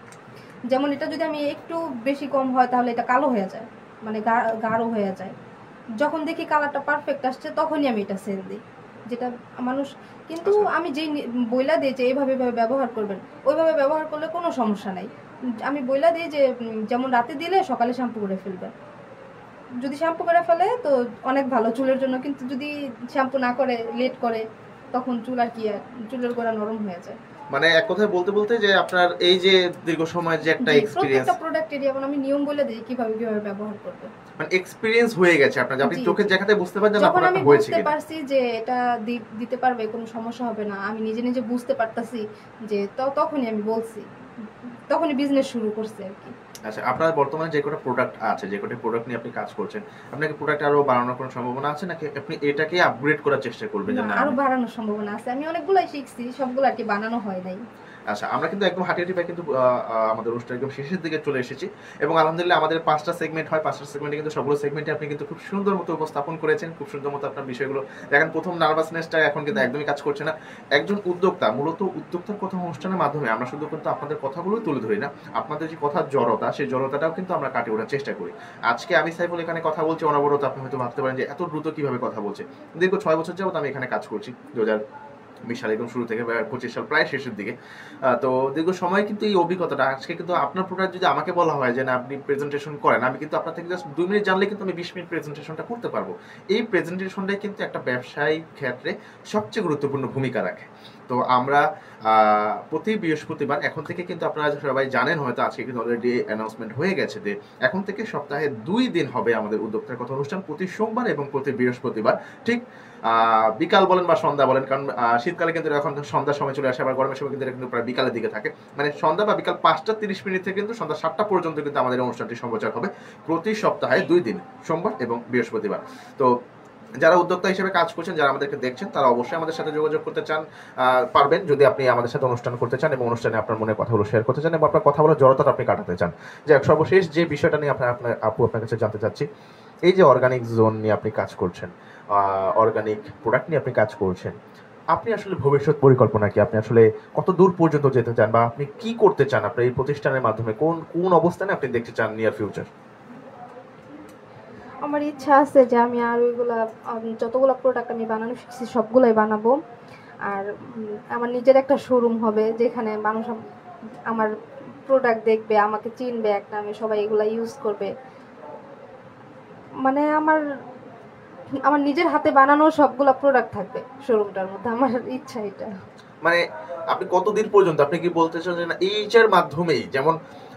যেমন এটা যদি আমি একটু বেশি কম হয় তাহলে এটা কালো হয়ে যায়, মানে গাঢ় হয়ে যায়। যখন দেখি কালারটা পারফেক্ট আসছে, তখনই আমি এটা সেল দিই, যেটা মানুষ। কিন্তু আমি যেই বইলা দিই যে এইভাবে ব্যবহার করবেন, ওইভাবে ব্যবহার করলে কোনো সমস্যা নাই। আমি বইলা দিই যে যেমন রাতে দিলে সকালে শ্যাম্পু করে ফেলবে, যদি শ্যাম্পু করে ফেলে তো অনেক ভালো চুলের জন্য। কিন্তু যদি শ্যাম্পু না করে, লেট করে, তখন চুল আর কি, চুলের গোড়া নরম হয়ে যায়। মানে এক কথায় বলতে বলতে যে আপনার এই যে দীর্ঘ সময়ের যে একটা এক্সপেরিয়েন্স, প্রত্যেকটা প্রোডাক্টেরই এখন আমি নিয়ম বলে দিই কিভাবে ব্যবহার করবে। মানে এক্সপেরিয়েন্স হয়ে গেছে আপনার, যে আপনি চোখের দেখাতে বুঝতে পারছেন না যখন আমি আপনার হয়েছে বুঝতে কিনা। পারছি যে এটা দিতে পারবে, কোনো সমস্যা হবে না, আমি নিজে নিজে বুঝতে পারতাছি, যে তখনই আমি বলছি, তখনই বিজনেস শুরু করছি আর কি। আচ্ছা, আপনার বর্তমানে যে কটা প্রোডাক্ট আছে, যে কটা প্রোডাক্ট নিয়ে আপনি কাজ করছেন, আপনাকে প্রোডাক্ট আরো বাড়ানোর কোনো সম্ভাবনা আছে, নাকি আপনি এটাকে আপগ্রেড করার চেষ্টা করবেন? যে না, আরো বাড়ানোর সম্ভাবনা আছে। আমি অনেকগুলাই শিখছি, সবগুলো আর কি বানানো হয় নাই। আচ্ছা, আমরা কিন্তু একদম হাঁটিহাঁটি পাই কিন্তু আমাদের অনুষ্ঠান একদম শেষের দিকে চলে এসেছি, এবং আলহামদুলিল্লাহ আমাদের 5টা সেগমেন্ট হয়। 5টা সেগমেন্টে কিন্তু সবগুলো সেগমেন্টে আপনি কিন্তু খুব সুন্দর মতো উপস্থাপন করেছেন, খুব সুন্দর মতো আপনার বিষয়গুলো দেখেন। প্রথম নার্ভাসনেসটা এখন কিন্তু একদমই কাজ করছে না। একজন উদ্যোক্তা, মূলত উদ্যোক্তার কথা অনুষ্ঠানের মাধ্যমে আমরা শুধু কিন্তু আপনাদের কথাগুলোই তুলে ধরি না, আপনাদের যে কথার জড়তা, সেই জড়তাটাও কিন্তু আমরা কাটিয়ে ওঠার চেষ্টা করি। আজকে আমি সাইফুল এখানে কথা বলছি অনবরত, আপনি হয়তো ভাবতে পারেন যে এত দ্রুত কিভাবে কথা বলছে। দীর্ঘ 6 বছর যাবত আমি এখানে কাজ করছি, 2020 সাল একদম শুরু থেকে 25 সাল প্রায় শেষের দিকে। তো দীর্ঘ সময় কিন্তু এই অভিজ্ঞতাটা, আজকে কিন্তু আপনার প্রোডাক্ট যদি আমাকে বলা হয় যে না আপনি প্রেজেন্টেশন করেন, আমি কিন্তু আপনার থেকে জাস্ট 2 মিনিট জানলে কিন্তু আমি 20 মিনিট প্রেজেন্টেশনটা করতে পারবো। এই প্রেজেন্টেশনটাই কিন্তু একটা ব্যবসায়িক ক্ষেত্রে সবচেয়ে গুরুত্বপূর্ণ ভূমিকা রাখে। তো আমরা প্রতি বৃহস্পতিবার, এখন থেকে কিন্তু আপনারা সবাই জানেন হয়তো, আজকে কিন্তু অলরেডি অ্যানাউন্সমেন্ট হয়ে গেছে যে এখন থেকে সপ্তাহে 2 দিন হবে আমাদের উদ্যোক্তার কথা অনুষ্ঠান, প্রতি সোমবার এবং প্রতি বৃহস্পতিবার। ঠিক বিকাল বলেন বা সন্ধ্যা বলেন, কারণ শীতকালে কিন্তু এখন সন্ধ্যার সময় চলে আসে, আবার গরমের সময় কিন্তু এটা কিন্তু প্রায় বিকালের দিকে থাকে। মানে সন্ধ্যা বা বিকাল 5টা 30 থেকে কিন্তু সন্ধ্যা 7টা পর্যন্ত কিন্তু আমাদের অনুষ্ঠানটি সম্প্রচার হবে প্রতি সপ্তাহে 2 দিন, সোমবার এবং বৃহস্পতিবার। তো যারা উদ্যোক্তা হিসেবে কাজ করছেন, যারা আমাদেরকে দেখছেন, তারা অবশ্যই আমাদের সাথে যোগাযোগ করতে চান, পারবেন যদি আপনি আমাদের সাথে অনুষ্ঠান করতে চান এবং অনুষ্ঠানে আপনার মনের কথাগুলো শেয়ার করতে চান এবং আপনার কথা বলার জড়তাটা আপনি কাটাতে চান। যে সর্বশেষ যে বিষয়টা নিয়ে আপনার আপু আপনার কাছে জানতে চাচ্ছি, এই যে অর্গানিক জোন নিয়ে আপনি কাজ করছেন, অর্গানিক প্রোডাক্ট নিয়ে আপনি কাজ করছেন, আপনি আসলে ভবিষ্যৎ পরিকল্পনা কি? আপনি আসলে কত দূর পর্যন্ত যেতে চান বা আপনি কি করতে চান? আপনার এই প্রতিষ্ঠানের মাধ্যমে কোন কোন অবস্থানে আপনি দেখতে চান নিয়ার ফিউচার? আমার ইচ্ছা আছে যে আমি আর ওইগুলা যতগুলো প্রোডাক্ট আমি বানানো শিখছি সবগুলাই বানাবো। আর আমার নিজের একটা শোরুম হবে যেখানে মানুষ আমার প্রোডাক্ট দেখবে, আমাকে চিনবে এক নামে, সবাই এগুলা ইউজ করবে। মানে আমার আমার নিজের হাতে বানানো সবগুলা প্রোডাক্ট থাকবে শোরুমটার মধ্যে, আমার ইচ্ছা এটা। মানে আপনি কতদিন পর্যন্ত, আপনি কি বলতে চান যে না এইটার মাধ্যমেই, যেমন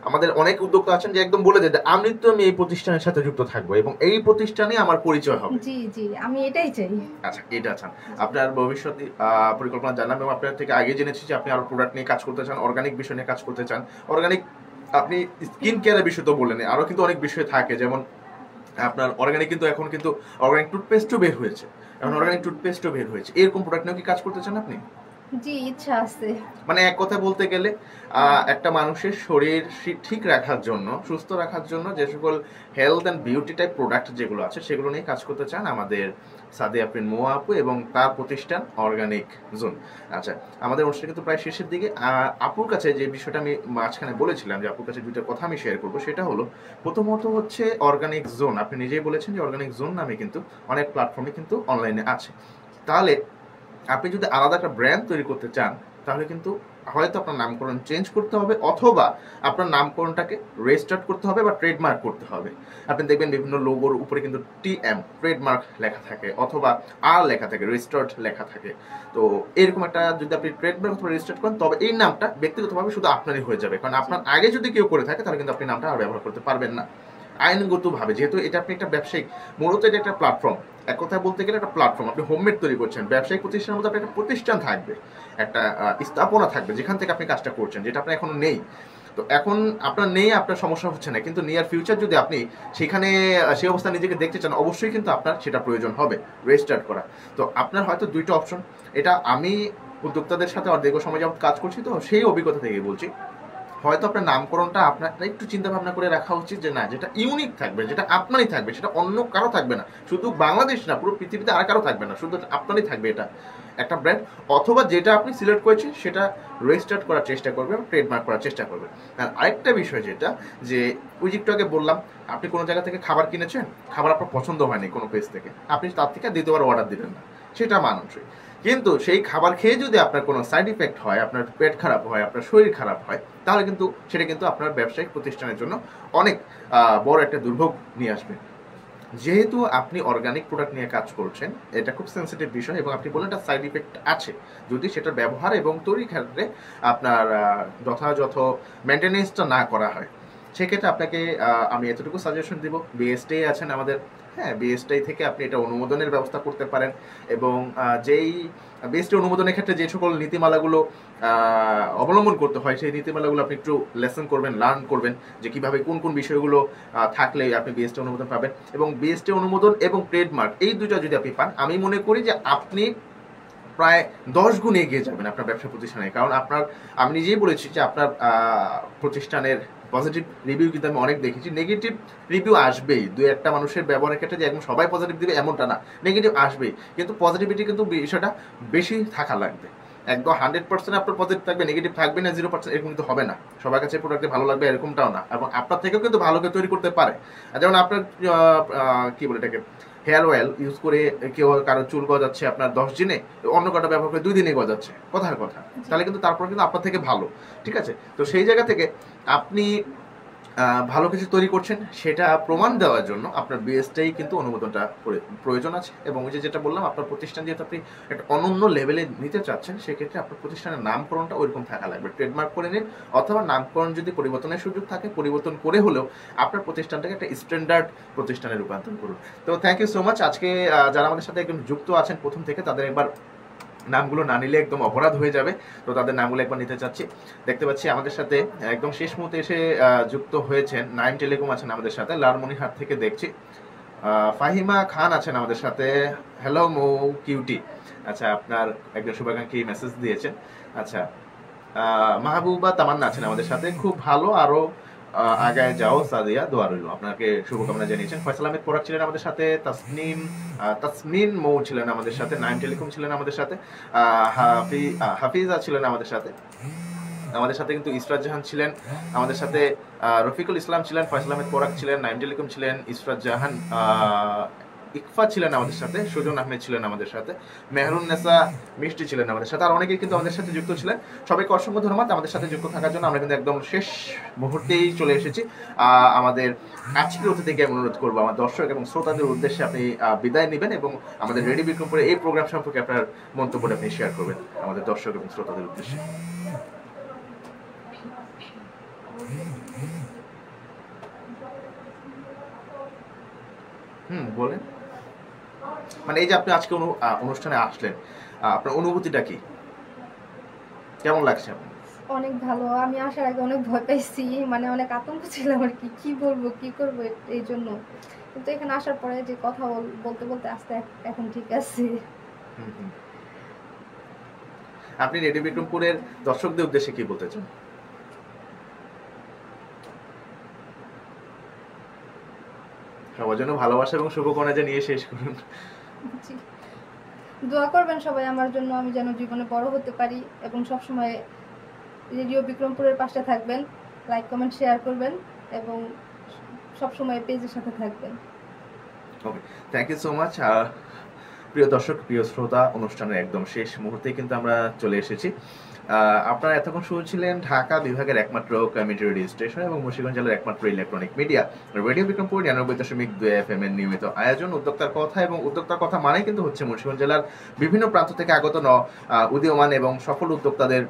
আমাদের অনেক উদ্যোক্তা আছেন যে একদম বলে দেয় আমি এই প্রতিষ্ঠানের সাথে যুক্ত থাকবো এবং এই প্রতিষ্ঠানে আমার পরিচয় হবে। জি জি, আমি এটাই চাই। আচ্ছা, এটা চান। আপনার ভবিষ্যৎ পরিকল্পনা জানলাম এবং আপনার থেকে আগে জেনেছি যে আপনি আরো প্রোডাক্ট নিয়ে কাজ করতে চান, অর্গানিক বিষয় নিয়ে কাজ করতে চান। অর্গানিক, আপনি স্কিন কেয়ারের বিষয় তো বললেন, আরো কিন্তু অনেক বিষয় থাকে, যেমন আপনার অর্গানিক কিন্তু এখন কিন্তু অর্গানিক টুথপেস্টও বের হয়েছে, এরকম প্রোডাক্ট নিয়ে কি কাজ করতে চান আপনি? জি, ইচ্ছা আছে। মানে এক কথা বলতে গেলে একটা মানুষের শরীর ঠিক রাখার জন্য, সুস্থ রাখার জন্য যে সকল health and beauty type product যেগুলো আছে সেগুলো নিয়ে কাজ করতে চান আমাদের সাদিয়া আফরিন মোয়া আপু এবং তার প্রতিষ্ঠান অর্গানিক জোন। আচ্ছা, আমাদের অনুষ্ঠান কিন্তু প্রায় শেষের দিকে। আপুর কাছে যে বিষয়টা আমি মাঝখানে বলেছিলাম যে আপুর কাছে দুইটা কথা আমি শেয়ার করবো, সেটা হলো প্রথমত হচ্ছে অর্গানিক জোন। আপনি নিজেই বলেছেন যে অর্গানিক জোন নামে কিন্তু অনেক প্ল্যাটফর্মে কিন্তু অনলাইনে আছে। তাহলে আপনি যদি আলাদা একটা ব্র্যান্ড তৈরি করতে চান তাহলে কিন্তু হয়তো আপনার নামকরণ চেঞ্জ করতে হবে, অথবা আপনার নামকরণটাকে রেজিস্টার্ড করতে হবে বা ট্রেডমার্ক করতে হবে। আপনি দেখবেন বিভিন্ন লোগোর উপরে কিন্তু TM ট্রেডমার্ক লেখা থাকে, অথবা আর লেখা থাকে, রেজিস্টার্ড লেখা থাকে। তো এরকম একটা যদি আপনি ট্রেডমার্ক অথবা রেজিস্টার্ড করেন তবে এই নামটা ব্যক্তিগতভাবে শুধু আপনারই হয়ে যাবে, কারণ আপনার আগে যদি কেউ করে থাকে তাহলে কিন্তু আপনি নামটা আর ব্যবহার করতে পারবেন না আইনগতভাবে, যেহেতু এটা আপনি একটা ব্যবসায়িক, মূলত এটা একটা প্ল্যাটফর্ম। এক কথায় বলতে গেলে একটা প্ল্যাটফর্ম, আপনি হোমমেড তৈরি করছেন। ব্যবসায়িক প্রতিষ্ঠানের মধ্যে আপনার একটা প্রতিষ্ঠান থাকবে, একটা স্থাপনা থাকবে যেখান থেকে আপনি কাজটা করছেন, যেটা আপনার এখনো নেই। তো এখন আপনার নেই, আপনার সমস্যা হচ্ছে না, কিন্তু নিয়ার ফিউচার যদি আপনি সেখানে সেই অবস্থা নিজেকে দেখতে চান অবশ্যই কিন্তু আপনার সেটা প্রয়োজন হবে রেজিস্টার্ড করা। তো আপনার হয়তো দুইটা অপশন, এটা আমি উদ্যোক্তাদের সাথে দীর্ঘ সময় যাবত কাজ করছি, তো সেই অভিজ্ঞতা থেকে বলছি, হয়তো আপনার নামকরণটা আপনার একটু চিন্তা ভাবনা করে রাখা উচিত যে না, যেটা ইউনিক থাকবে, যেটা আপনারই থাকবে, সেটা অন্য কারো থাকবে না, শুধু বাংলাদেশ না পুরো পৃথিবীতে আর কারো থাকবে না, শুধু আপনারই থাকবে এটা একটা ব্র্যান্ড। অথবা যেটা আপনি সিলেক্ট করেছেন সেটা রেজিস্টার্ড করার চেষ্টা করবেন, ট্রেডমার্ক করার চেষ্টা করবেন। আর আরেকটা বিষয় যেটা, যে ওই যে একটু আগে বললাম, আপনি কোনো জায়গা থেকে খাবার কিনেছেন, খাবার আপনার পছন্দ হয়নি কোনো পেজ থেকে, আপনি তার থেকে দ্বিতীয়বার অর্ডার দিবেন না, সেটা মানানসই। কিন্তু সেই খাবার খেয়ে যদি আপনার কোনো সাইড ইফেক্ট হয়, আপনার পেট খারাপ হয়, আপনার শরীর খারাপ হয়, তাহলে কিন্তু সেটা কিন্তু আপনার ব্যবসায়িক প্রতিষ্ঠানের জন্য অনেক বড় একটা দুর্ভোগ নিয়ে আসবে। যেহেতু আপনি অর্গানিক প্রোডাক্ট নিয়ে কাজ করছেন, এটা খুব সেন্সিটিভ বিষয় এবং আপনি বলেন একটা সাইড ইফেক্ট আছে, যদি সেটার ব্যবহার এবং তৈরির ক্ষেত্রে আপনার যথাযথ মেনটেনেন্সটা না করা হয়, সেক্ষেত্রে আপনাকে আমি এতটুকু সাজেশন দিব, বিএসটি আছেন আমাদের, হ্যাঁ বিএসটি থেকে আপনি এটা অনুমোদনের ব্যবস্থা করতে পারেন। এবং যেই বিএসটি অনুমোদনের ক্ষেত্রে যে সকল নীতিমালাগুলো অবলম্বন করতে হয়, সেই নীতিমালাগুলো আপনি একটু লেসন করবেন, লার্ন করবেন, যে কিভাবে কোন কোন বিষয়গুলো থাকলে আপনি বিএসটি অনুমোদন পাবেন। এবং বিএসটি অনুমোদন এবং ট্রেডমার্ক এই দুইটা যদি আপনি পান, আমি মনে করি যে আপনি প্রায় 10 গুণ এগিয়ে যাবেন আপনার ব্যবসা প্রতিষ্ঠানে। কারণ আপনার, আমি নিজেই বলেছি যে আপনার প্রতিষ্ঠানের পজিটিভ রিভিউ কিন্তু আমি অনেক দেখেছি, নেগেটিভ রিভিউ আসবেই, দুই একটা মানুষের ব্যবহারের ক্ষেত্রে যে একদম সবাই পজিটিভ দিবে এমনটা না, নেগেটিভ আসবেই, কিন্তু পজিটিভিটি কিন্তু বিষয়টা বেশি থাকা লাগবে। একদম 100% আপনার পজিটিভ থাকবে, নেগেটিভ থাকবে না 0%, এরকম কিন্তু হবে না। সবার কাছে প্রোডাক্টে ভালো লাগবে এরকমটাও না, এবং আপনার থেকেও কিন্তু ভালো কেউ তৈরি করতে পারে। যেমন আপনার কি বলে এটাকে, হেয়ার অয়েল ইউজ করে কেউ কারো চুল গজাচ্ছে আপনার 10 দিনে, অন্য কাটা ব্যবহার করে 2 দিনে গজাচ্ছে, কথার কথা, তাহলে কিন্তু তারপর কিন্তু আপনার থেকে ভালো, ঠিক আছে? তো সেই জায়গা থেকে আপনি ভালো কিছু তৈরি করছেন সেটা প্রমাণ দেওয়ার জন্য আপনার বিএসটাই কিন্তু অনুমোদনটা প্রয়োজন আছে। এবং ওই যেটা বললাম, আপনার প্রতিষ্ঠান যেহেতু আপনি একটা অনন্য লেভেলে নিতে চাচ্ছেন, সেক্ষেত্রে আপনার প্রতিষ্ঠানের নামকরণটা ওইরকম থাকা লাগবে, ট্রেডমার্ক করে নিন, অথবা নামকরণ যদি পরিবর্তনের সুযোগ থাকে পরিবর্তন করে হলেও আপনার প্রতিষ্ঠানটাকে একটা স্ট্যান্ডার্ড প্রতিষ্ঠানে রূপান্তর করুন। তো থ্যাংক ইউ সো মাচ। আজকে যারা আমাদের সাথে একদম যুক্ত আছেন প্রথম থেকে, তাদের একবার নামগুলো না নিলে একদম অপরাধ হয়ে যাবে, তো তাদের নামগুলো একবার নিতে চাচ্ছি। দেখতে পাচ্ছি আমাদের সাথে একদম শেষ মুহূর্তে এসে যুক্ত হয়েছেন নাইম টেলিকম, আছেন আমাদের সাথে লালমনিরহাট থেকে দেখছি। ফাহিমা খান আছেন আমাদের সাথে। হ্যালো মো কিউটি। আচ্ছা, আপনার একজন শুভাকাঙ্ক্ষী মেসেজ দিয়েছেন। আচ্ছা, মাহবুবা তামান্না আছেন আমাদের সাথে। খুব ভালো, আরো আগায় যাও সাদিয়া, দোয়া রইল। আপনাকে শুভকামনা জানিয়েছেন। ফয়সাল আহমেদ পরাগ ছিলেন আমাদের সাথে। তাসমিন মৌ ছিলেন আমাদের সাথে। নাইম টেলিকম ছিলেন আমাদের সাথে। হাফিজা ছিলেন আমাদের সাথে। আমাদের সাথে কিন্তু ইসরাত জাহান ছিলেন আমাদের সাথে। রফিকুল ইসলাম ছিলেন। ফয়সাল আহমেদ পরাগ ছিলেন। নাইম টেলিকম ছিলেন। ইসরাত জাহান, ইকফা ছিলেন আমাদের সাথে। সুজন আহমেদ ছিলেন আমাদের সাথে। মেহরুন নেসা মিষ্টি ছিলেন আমাদের সাথে। আর অনেকেই কিন্তু আমাদের সাথে যুক্ত ছিলেন। সবাইকে অসংখ্য ধন্যবাদ আমাদের সাথে যুক্ত থাকার জন্য। আমরা কিন্তু একদম শেষ মুহূর্তেই চলে এসেছি। আমাদের আজকের অতিথিকে আমি অনুরোধ করবো আমার দর্শক এবং শ্রোতাদের উদ্দেশ্যে আপনি বিদায় নেবেন এবং আমাদের রেডিও বিক্রমপুরে এই প্রোগ্রাম সম্পর্কে আপনার মন্তব্যটা আপনি শেয়ার করবেন আমাদের দর্শক এবং শ্রোতাদের উদ্দেশ্যে। বলেন। মানে এই যে আপনি আজকে অনুষ্ঠানে আসলেন, আপনার অনুভূতিটা কি, কেমন লাগছে আপনার? অনেক ভালো। আমি আসার আগে অনেক ভয় পাইছি, মানে অনেক আতঙ্ক ছিলাম আর কি বলবো কি করবো এই জন্য। কিন্তু এখানে আসার পরে যে কথা বলতে বলতে আস্তে এখন ঠিক আছে। আপনি রেডিও বিক্রমপুরের দর্শকদের উদ্দেশ্যে কি বলতে চান? সবার জন্য ভালোবাসা এবং শুভকামনা জানিয়ে শেষ করুন। দোয়া করবেন সবাই আমার জন্য, আমি যেন জীবনে বড় হতে পারি এবং সবসময় রেডিও বিক্রমপুরের পাশে থাকবেন, লাইক কমেন্ট শেয়ার করবেন এবং সবসময় পেজের সাথে থাকবেন। ওকে, থ্যাংক ইউ সো মাচ। প্রিয় দর্শক, প্রিয় শ্রোতা, অনুষ্ঠানের একদম শেষ মুহূর্তে কিন্তু আমরা চলে এসেছি। আপনারা এতক্ষণ শুনছিলেন ঢাকা বিভাগের একমাত্র কমিউনিটি রেডিও স্টেশন এবং মুন্সিগঞ্জ জেলার একমাত্র electronic media radio Bikrampur 99.2 FM এর নিয়মিত আয়োজন উদ্যোক্তার কথা। এবং উদ্যোক্তার কথা মানে কিন্তু হচ্ছে মুন্সিগঞ্জ জেলার বিভিন্ন প্রান্ত থেকে আগত উদীয়মান এবং সফল উদ্যোক্তাদের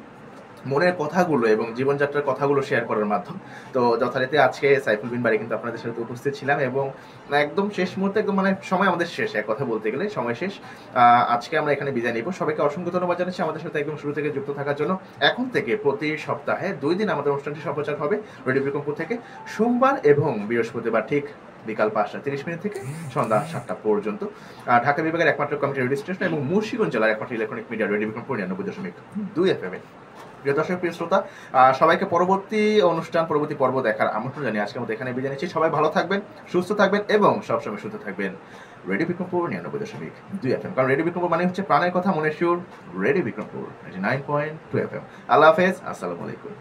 মনের কথাগুলো এবং জীবনযাত্রার কথাগুলো শেয়ার করার মাধ্যম। তো যথারীতি আজকে সাইফুল বিন বাড়ি কিন্তু আপনাদের সাথে উপস্থিত ছিলাম এবং একদম শেষ মুহূর্তে একদম মানে সময় আমাদের শেষ, এক কথা বলতে গেলে সময় শেষ। আজকে আমরা এখানে বিদায় নিব। সবাইকে অসংখ্য ধন্যবাদ জানাচ্ছি আমাদের সাথে একদম শুরু থেকে যুক্ত থাকার জন্য। এখন থেকে প্রতি সপ্তাহে 2 দিন আমাদের অনুষ্ঠানটি সম্প্রচার হবে রেডিও বিক্রমপুর থেকে, সোমবার এবং বৃহস্পতিবার ঠিক বিকাল 5:30 থেকে সন্ধ্যা 7টা পর্যন্ত। ঢাকা বিভাগের একমাত্র কমিউনিটি রেডিও স্টেশন এবং মুন্সিগঞ্জ জেলার একমাত্র electronic media radio Bikrampur 99.2 FM। প্রিয় দর্শক, প্রিয় শ্রোতা, সবাইকে পরবর্তী অনুষ্ঠান, পরবর্তী পর্ব দেখার আমন্ত্রণ জানিয়ে আজকের মতো এখানে বিদায় নিচ্ছি। সবাই ভালো থাকবেন, সুস্থ থাকবেন এবং সবসময় সুস্থ থাকবেন। রেডিও বিক্রমপুর 99.2 FM, কারণ রেডিও বিক্রমপুর মানে হচ্ছে প্রাণের কথা, মনের সুর। Radio Bikrampur 99.2 FM। আল্লাহ হাফেজ, আসসালামু আলাইকুম।